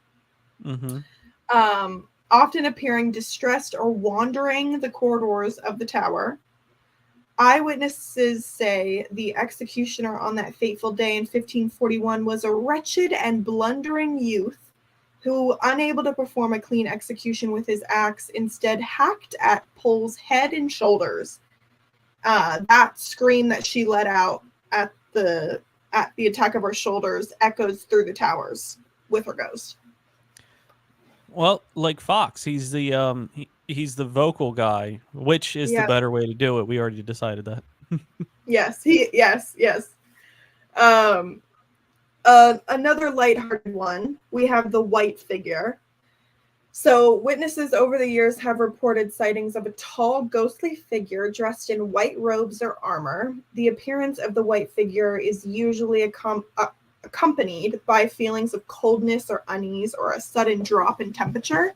often appearing distressed or wandering the corridors of the tower. Eyewitnesses say the executioner on that fateful day in 1541 was a wretched and blundering youth who, unable to perform a clean execution with his axe, instead hacked at Pole's head and shoulders. That scream that she let out at the attack of her shoulders echoes through the towers with her ghost. Well, like Fox, he's the he's the vocal guy, which is the better way to do it. We already decided that. Yes. Another lighthearted one. We have the white figure. So witnesses over the years have reported sightings of a tall, ghostly figure dressed in white robes or armor. The appearance of the white figure is usually accompanied by feelings of coldness or unease or a sudden drop in temperature.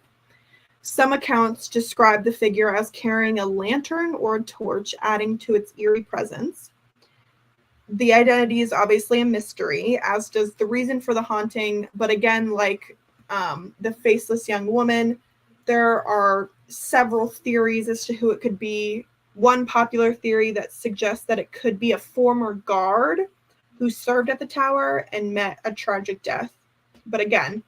Some accounts describe the figure as carrying a lantern or a torch, adding to its eerie presence. The identity is obviously a mystery, as does the reason for the haunting. But again, like the faceless young woman, there are several theories as to who it could be. One popular theory that suggests that it could be a former guard who served at the tower and met a tragic death. But again,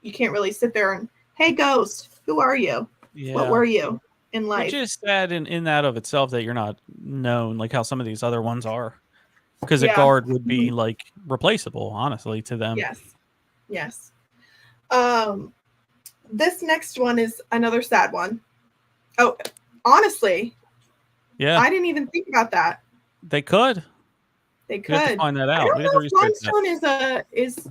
you can't really sit there and, hey, ghost, who are you? Yeah. What were you in life? Which is sad in that of itself that you're not known like how some of these other ones are. Because a guard would be like replaceable, honestly, to them. Yes. This next one is another sad one. Oh, honestly. Yeah. I didn't even think about that. They could. They could. We have to find that out. I don't know if limestone is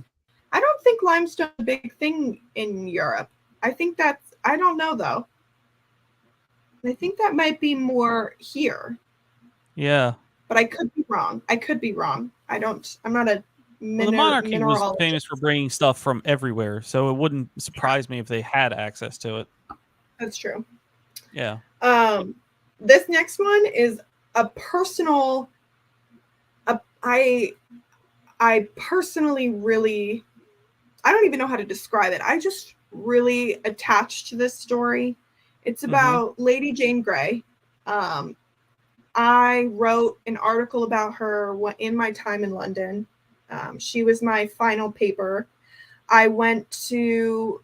I don't think limestone is a big thing in Europe. I don't know though. I think that might be more here. Yeah. But I could be wrong. I'm not a the monarchy was famous for bringing stuff from everywhere, so it wouldn't surprise me if they had access to it. That's true. Yeah. This next one is a personal. I personally really, I don't even know how to describe it. I just really attached to this story. It's about Lady Jane Grey. I wrote an article about her in my time in London. She was my final paper. I went to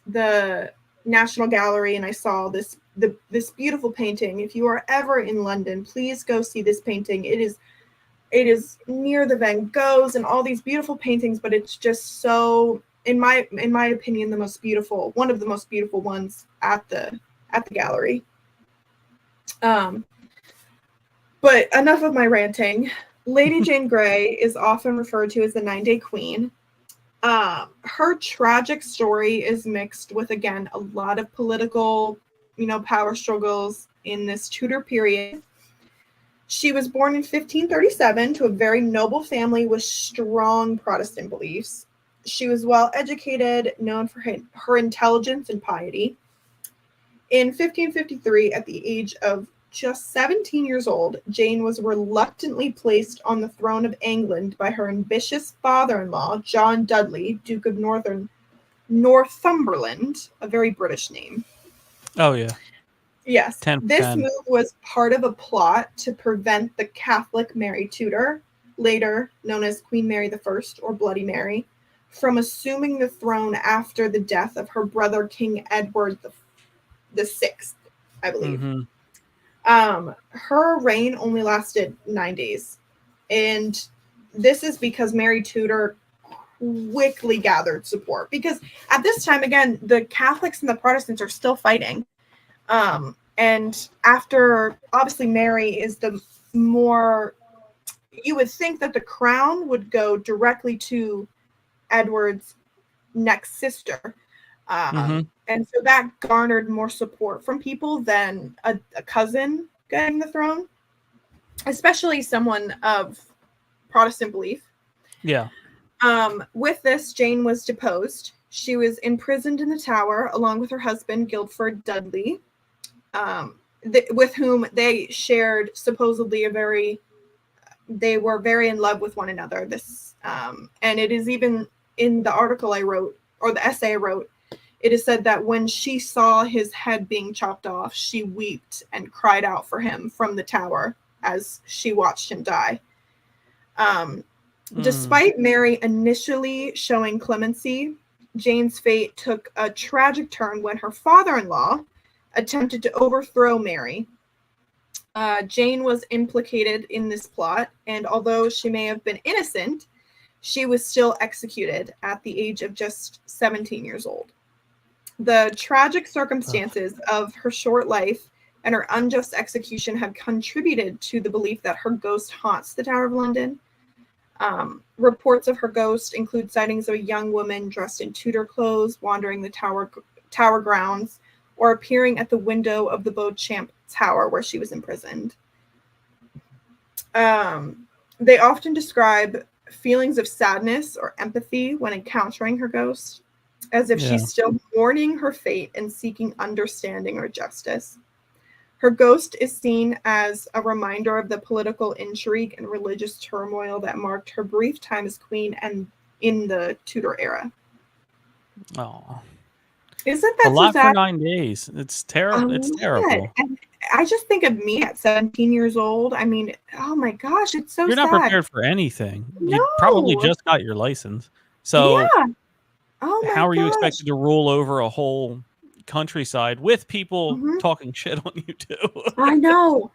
the National Gallery and I saw this beautiful painting. If you are ever in London, please go see this painting. It is near the Van Goghs and all these beautiful paintings, but it's just so, in my opinion, one of the most beautiful ones at the gallery. But enough of my ranting. Lady Jane Grey is often referred to as the 9-Day Queen. Her tragic story is mixed with, again, a lot of political power struggles in this Tudor period. She was born in 1537 to a very noble family with strong Protestant beliefs. She was well educated, known for her intelligence and piety. In 1553, at the age of just 17 years old, Jane was reluctantly placed on the throne of England by her ambitious father-in-law, John Dudley, Duke of Northumberland, a very British name. Oh, yeah. Yes. 10 This 10. move was part of a plot to prevent the Catholic Mary Tudor, later known as Queen Mary I or Bloody Mary, from assuming the throne after the death of her brother King Edward the Sixth, I believe. Her reign only lasted 9 days. And this is because Mary Tudor quickly gathered support. Because at this time, again, the Catholics and the Protestants are still fighting. And after, obviously, Mary is the more, you would think that the crown would go directly to Edward's next sister. And so that garnered more support from people than a cousin getting the throne, especially someone of Protestant belief. Yeah. With this, Jane was deposed. She was imprisoned in the Tower along with her husband, Guildford Dudley, with whom they shared supposedly they were very in love with one another. And it is even in the article I wrote, or the essay I wrote, it is said that when she saw his head being chopped off, she wept and cried out for him from the tower as she watched him die. Despite Mary initially showing clemency, Jane's fate took a tragic turn when her father-in-law attempted to overthrow Mary. Jane was implicated in this plot, and although she may have been innocent, she was still executed at the age of just 17 years old. The tragic circumstances of her short life and her unjust execution have contributed to the belief that her ghost haunts the Tower of London. Reports of her ghost include sightings of a young woman dressed in Tudor clothes wandering the tower grounds, or appearing at the window of the Beauchamp Tower where she was imprisoned. They often describe feelings of sadness or empathy when encountering her ghost, as if she's still mourning her fate and seeking understanding or justice. Her ghost is seen as a reminder of the political intrigue and religious turmoil that marked her brief time as queen and in the Tudor era. Oh, isn't that a lot so sad? for 9 days? It's terrible. It's terrible. And I just think of me at 17 years old. I mean, oh my gosh, it's so sad. You're not prepared for anything. No. You probably just got your license. So yeah. Oh my how are you gosh. expected to rule over a whole countryside with people talking shit on you too? I know.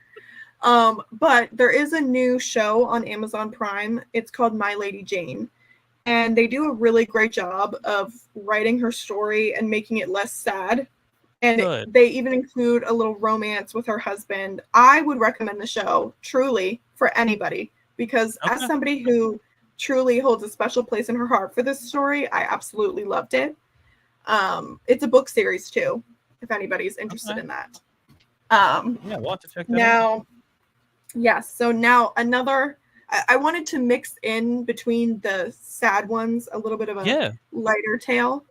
But there is a new show on Amazon Prime. It's called My Lady Jane. And they do a really great job of writing her story and making it less sad. And they even include a little romance with her husband. I would recommend the show, truly, for anybody. Because as somebody who truly holds a special place in her heart for this story, I absolutely loved it. It's a book series, too, if anybody's interested in that. We'll have to check that out. Yes. So now I wanted to mix in between the sad ones a little bit of a lighter tale.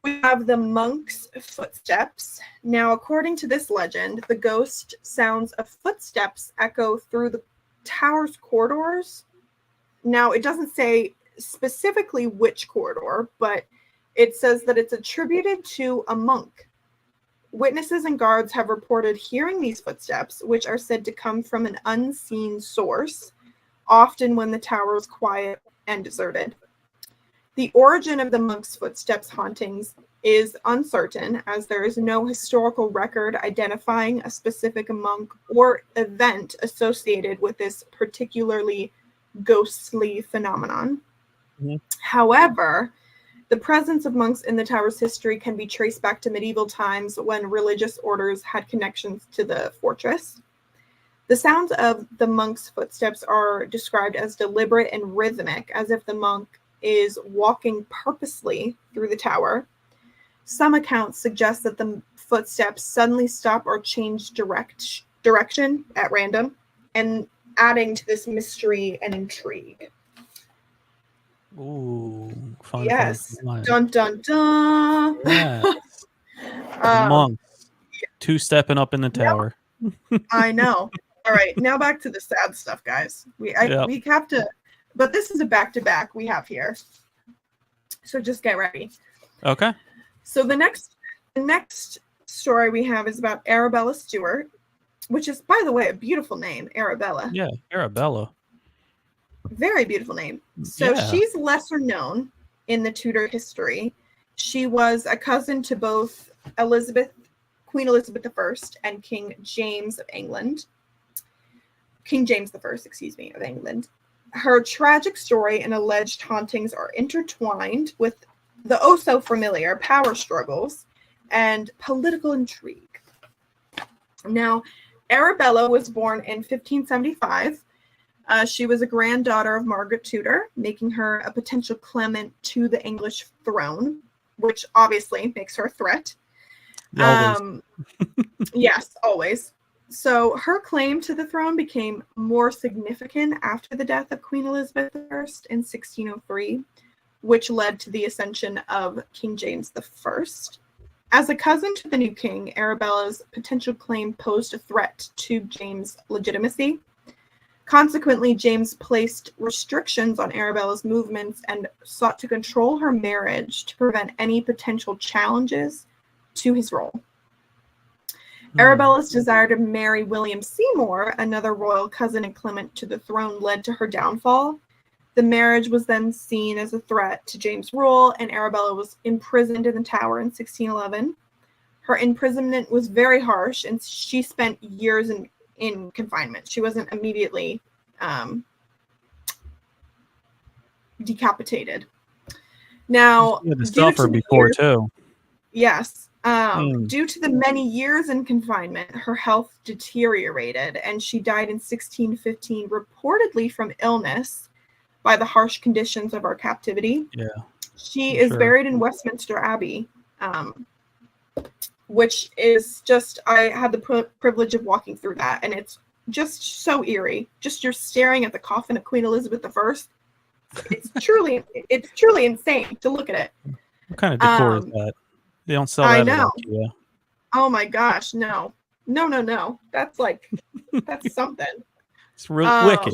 We have the monk's footsteps. Now, according to this legend, the ghost sounds of footsteps echo through the tower's corridors. Now, it doesn't say specifically which corridor, but it says that it's attributed to a monk. Witnesses and guards have reported hearing these footsteps, which are said to come from an unseen source, often when the tower is quiet and deserted. The origin of the monk's footsteps hauntings is uncertain, as there is no historical record identifying a specific monk or event associated with this particularly ghostly phenomenon. However, the presence of monks in the tower's history can be traced back to medieval times when religious orders had connections to the fortress. The sounds of the monk's footsteps are described as deliberate and rhythmic, as if the monk is walking purposely through the tower. Some accounts suggest that the footsteps suddenly stop or change direction at random, and adding to this mystery and intrigue. Ooh, fun, Yes. fun, fun. Dun dun dun. Yes. The Um, monks, two-stepping up in the tower. I know. All right, now back to the sad stuff, guys. We have to, but this is a back-to-back we have here. So just get ready. Okay. So the next story we have is about Arabella Stewart, which is, by the way, a beautiful name, Arabella. Yeah, Arabella. Very beautiful name. So Yeah. she's lesser known in the Tudor history. She was a cousin to both Queen Elizabeth I and King James of England. King James I, of England. Her tragic story and alleged hauntings are intertwined with the oh-so-familiar power struggles and political intrigue. Now, Arabella was born in 1575. She was a granddaughter of Margaret Tudor, making her a potential claimant to the English throne, which obviously makes her a threat. Always. Yes, always. So her claim to the throne became more significant after the death of Queen Elizabeth I in 1603, which led to the ascension of King James I. As a cousin to the new king, Arabella's potential claim posed a threat to James' legitimacy. Consequently, James placed restrictions on Arabella's movements and sought to control her marriage to prevent any potential challenges to his role. Arabella's desire to marry William Seymour, another royal cousin and claimant to the throne, led to her downfall. The marriage was then seen as a threat to James' rule, and Arabella was imprisoned in the Tower in 1611. Her imprisonment was very harsh, and she spent years in confinement. She wasn't immediately decapitated. Now, You had to suffer before too. Yes. Due to the many years in confinement, her health deteriorated, and she died in 1615, reportedly from illness by the harsh conditions of her captivity. Yeah. She is buried in Westminster Abbey, which is just, I had the privilege of walking through that, and it's just so eerie. Just you're staring at the coffin of Queen Elizabeth I. It's truly insane to look at it. What kind of decor is that? They don't sell that at IKEA. Oh my gosh, no. That's that's something. It's real wicked.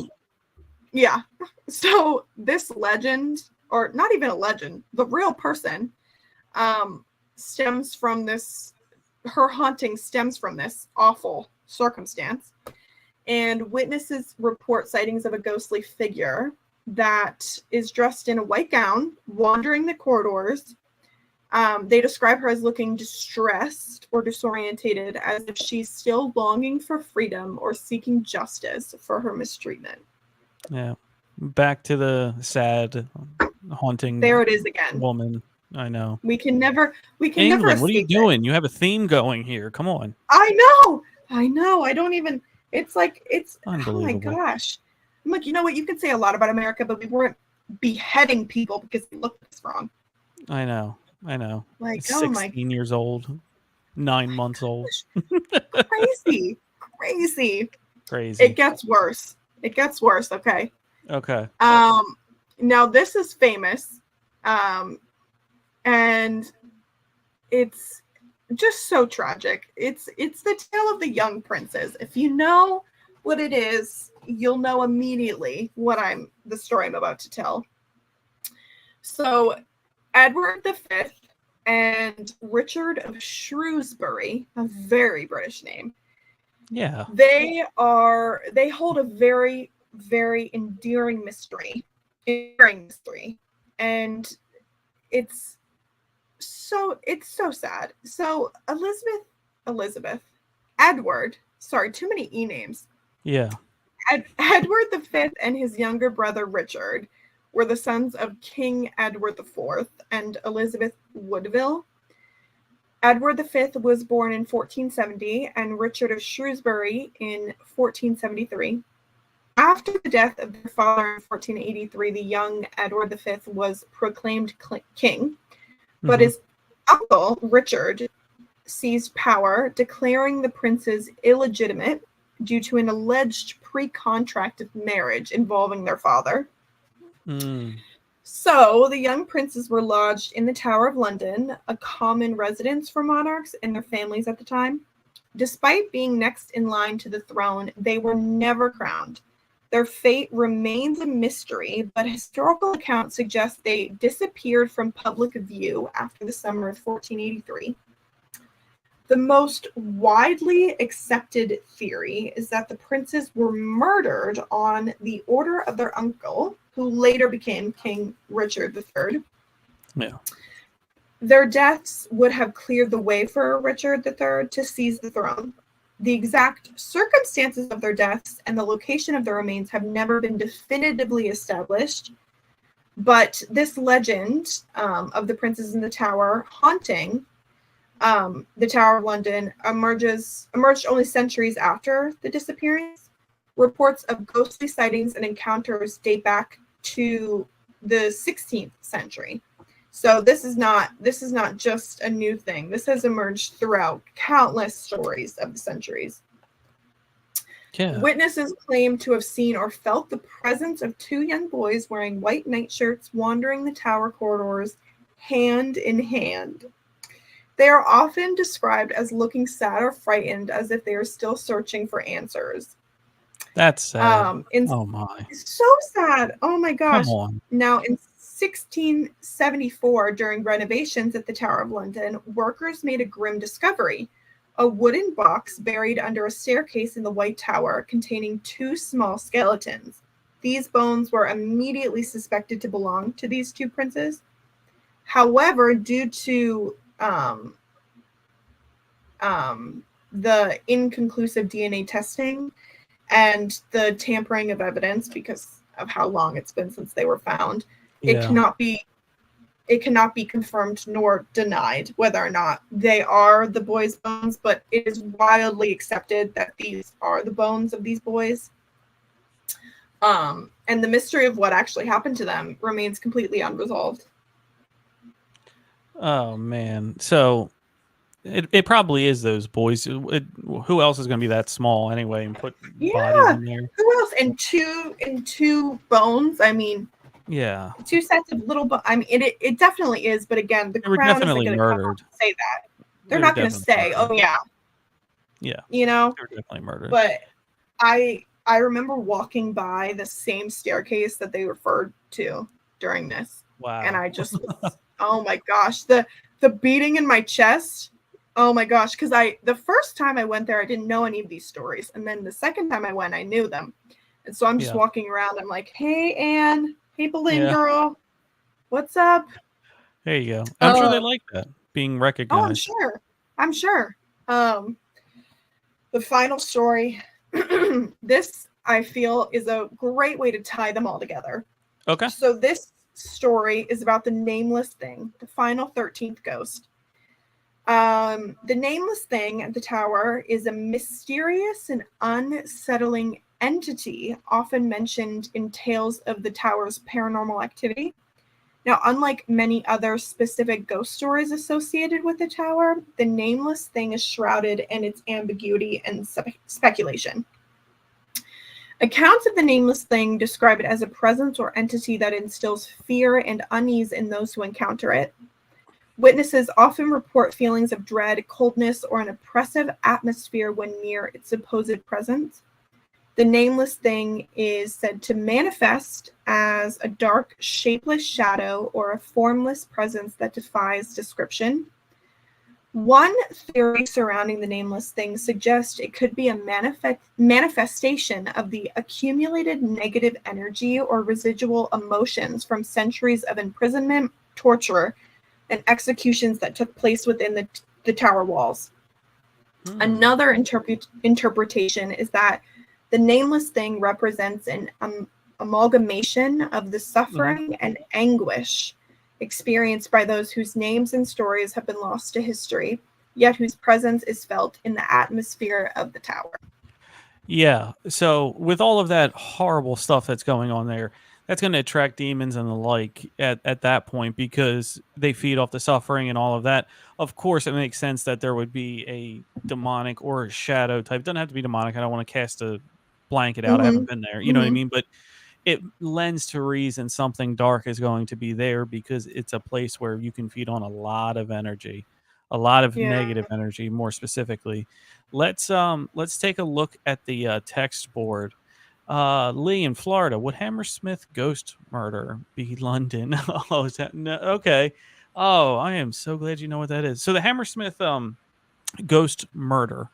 Yeah. So this legend, or not even a legend, the real person, stems from this. Her haunting stems from this awful circumstance, and witnesses report sightings of a ghostly figure that is dressed in a white gown, wandering the corridors. They describe her as looking distressed or disorientated, as if she's still longing for freedom or seeking justice for her mistreatment. Yeah. Back to the sad, haunting. There it is again. Woman. I know. We can never England, escape what are you doing? it. You have a theme going here. Come on. I know. I don't even. It's oh my gosh. I'm like, you know what? You can say a lot about America, but we weren't beheading people because they looked at us wrong. I know. Like, 16 years old, 9 months old. Crazy. It gets worse. Okay. Okay. Now this is famous. And it's just so tragic. It's the tale of the young princes. If you know what it is, you'll know immediately the story I'm about to tell. So Edward V and Richard of Shrewsbury, a very British name. Yeah. They hold a very, very endearing mystery. And it's so sad. So Edward, sorry, too many E names. Yeah. Edward V and his younger brother Richard were the sons of King Edward IV and Elizabeth Woodville. Edward V was born in 1470 and Richard of Shrewsbury in 1473. After the death of their father in 1483, the young Edward V was proclaimed king, but his uncle, Richard, seized power, declaring the princes illegitimate due to an alleged pre-contract marriage involving their father. So the young princes were lodged in the Tower of London, a common residence for monarchs and their families at the time. Despite being next in line to the throne, they were never crowned. Their fate remains a mystery, but historical accounts suggest they disappeared from public view after the summer of 1483. The most widely accepted theory is that the princes were murdered on the order of their uncle, who later became King Richard III. Yeah. Their deaths would have cleared the way for Richard III to seize the throne. The exact circumstances of their deaths and the location of their remains have never been definitively established, but this legend of the princes in the tower haunting the Tower of London emerged only centuries after the disappearance. Reports of ghostly sightings and encounters date back to the 16th century. So this is not just a new thing. This has emerged throughout countless stories of the centuries. Yeah. Witnesses claim to have seen or felt the presence of two young boys wearing white nightshirts wandering the tower corridors hand in hand. They are often described as looking sad or frightened, as if they are still searching for answers. That's sad. Oh my. So sad. Oh my gosh. Come on. Now, in 1674, during renovations at the Tower of London, workers made a grim discovery: a wooden box buried under a staircase in the White Tower containing two small skeletons. These bones were immediately suspected to belong to these two princes. However, due to the inconclusive DNA testing and the tampering of evidence, because of how long it's been since they were found, it cannot be confirmed nor denied whether or not they are the boys' bones, but it is widely accepted that these are the bones of these boys. And the mystery of what actually happened to them remains completely unresolved. Oh man. So it probably is those boys. Who else is going to be that small anyway and put bodies in there? Who else? And two bones. I mean, yeah, two sets of little bones. I mean, it definitely is. But again, the crown isn't going to come out and say that. They're not going to say, "Oh yeah, yeah." You know, they're definitely murdered. But I remember walking by the same staircase that they referred to during this. Wow. And I just was, oh my gosh, the beating in my chest. Oh my gosh, because the first time I went there, I didn't know any of these stories. And then the second time I went, I knew them. And so I'm just walking around. I'm like, hey, Anne. Hey, Boleyn girl. What's up? There you go. I'm sure they like that, being recognized. Oh, I'm sure. The final story. This, I feel, is a great way to tie them all together. Okay. So this story is about the nameless thing, the final 13th ghost. The nameless thing at the tower is a mysterious and unsettling entity often mentioned in tales of the tower's paranormal activity. Now, unlike many other specific ghost stories associated with the tower, the nameless thing is shrouded in its ambiguity and speculation. Accounts of the nameless thing describe it as a presence or entity that instills fear and unease in those who encounter it. Witnesses often report feelings of dread, coldness, or an oppressive atmosphere when near its supposed presence. The nameless thing is said to manifest as a dark, shapeless shadow or a formless presence that defies description. One theory surrounding the nameless thing suggests it could be a manifestation of the accumulated negative energy or residual emotions from centuries of imprisonment, torture, and executions that took place within the tower walls. Another interpretation is that the nameless thing represents an amalgamation of the suffering and anguish experienced by those whose names and stories have been lost to history, yet whose presence is felt in the atmosphere of the tower. Yeah. So with all of that horrible stuff that's going on there, that's going to attract demons and the like at that point, because they feed off the suffering and all of that. Of course, it makes sense that there would be a demonic or a shadow type. Doesn't have to be demonic. I don't want to cast a blanket out. I haven't been there. You know what I mean? But it lends to reason something dark is going to be there, because it's a place where you can feed on a lot of energy, a lot of Yeah. negative energy, more specifically. Let's take a look at the text board. Lee in Florida, would Hammersmith ghost murder be London? Oh, is that no? Okay. Oh, I am so glad you know what that is. So the Hammersmith ghost murder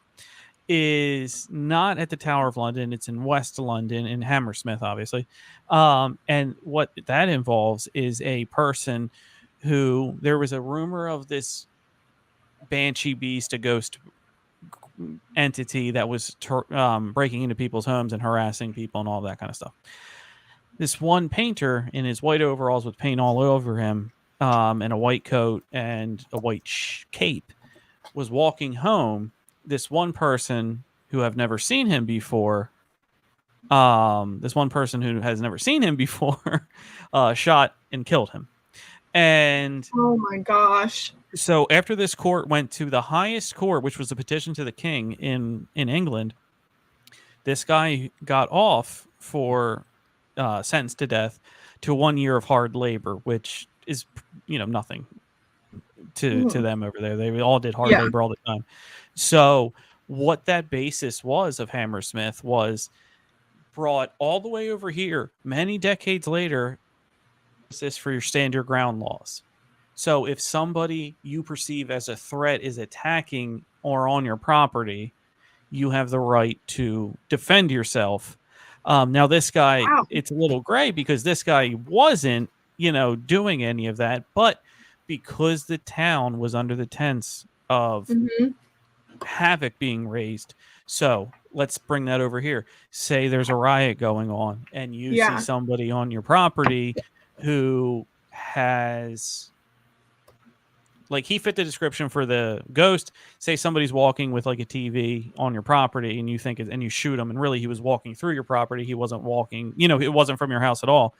is not at the Tower of London. It's in West London, in Hammersmith, obviously. And what that involves is a person who, there was a rumor of this banshee beast, a ghost entity that was breaking into people's homes and harassing people and all that kind of stuff. This one painter in his white overalls with paint all over him, and a white coat and a white cape, was walking home. This one person who have never seen him before, shot and killed him. And Oh my gosh. so after this court went to the highest court, which was a petition to the king in England, this guy got off for sentenced to death to 1 year of hard labor, which is, nothing to them over there. They all did hard labor all the time. So what that basis was of Hammersmith was brought all the way over here many decades later. This for your stand your ground laws. So if somebody you perceive as a threat is attacking or on your property, you have the right to defend yourself. Now this guy, it's a little gray, because this guy wasn't, doing any of that, but because the town was under the tense of havoc being raised. So let's bring that over here. Say there's a riot going on and you see somebody on your property who has, like, he fit the description for the ghost. Say somebody's walking with like a TV on your property and you think and you shoot him, and really he was walking through your property. He wasn't walking, it wasn't from your house at all.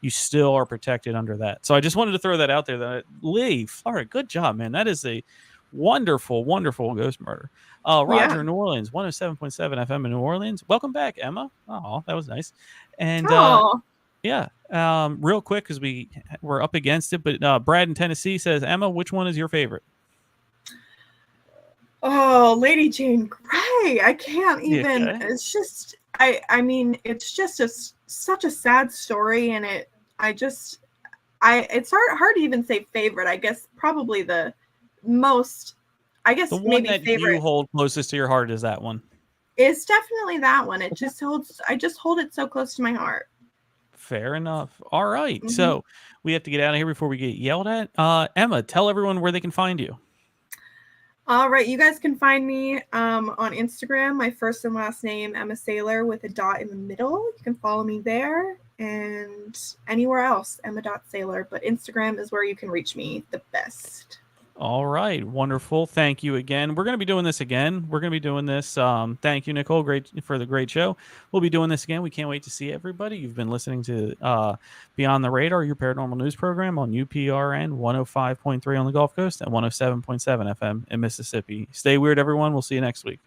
You still are protected under that. So I just wanted to throw that out there. That Lee, Florida, good job, man. That is a wonderful, wonderful ghost murder. Roger in New Orleans, 107.7 FM in New Orleans. Welcome back, Emma. Oh, that was nice. And real quick, because we're up against it, but Brad in Tennessee says, Emma, which one is your favorite? Oh, Lady Jane Grey. I can't even. Okay. It's just, I mean, it's just such a sad story, and it's hard to even say favorite. I guess probably the most, the one maybe that favorite you hold closest to your heart is that one. It's definitely that one. It just I just hold it so close to my heart. Fair enough. All right. So we have to get out of here before we get yelled at. Emma, tell everyone where they can find you. All right. You guys can find me on Instagram, my first and last name, Emma Sailor, with a dot in the middle. You can follow me there, and anywhere else, Emma.Sailor. But Instagram is where you can reach me the best. All right. Wonderful. Thank you again. We're going to be doing this again. Thank you, Nicole. Great for the great show. We'll be doing this again. We can't wait to see everybody. You've been listening to Beyond the Radar, your paranormal news program on UPRN 105.3 on the Gulf Coast and 107.7 FM in Mississippi. Stay weird, everyone. We'll see you next week.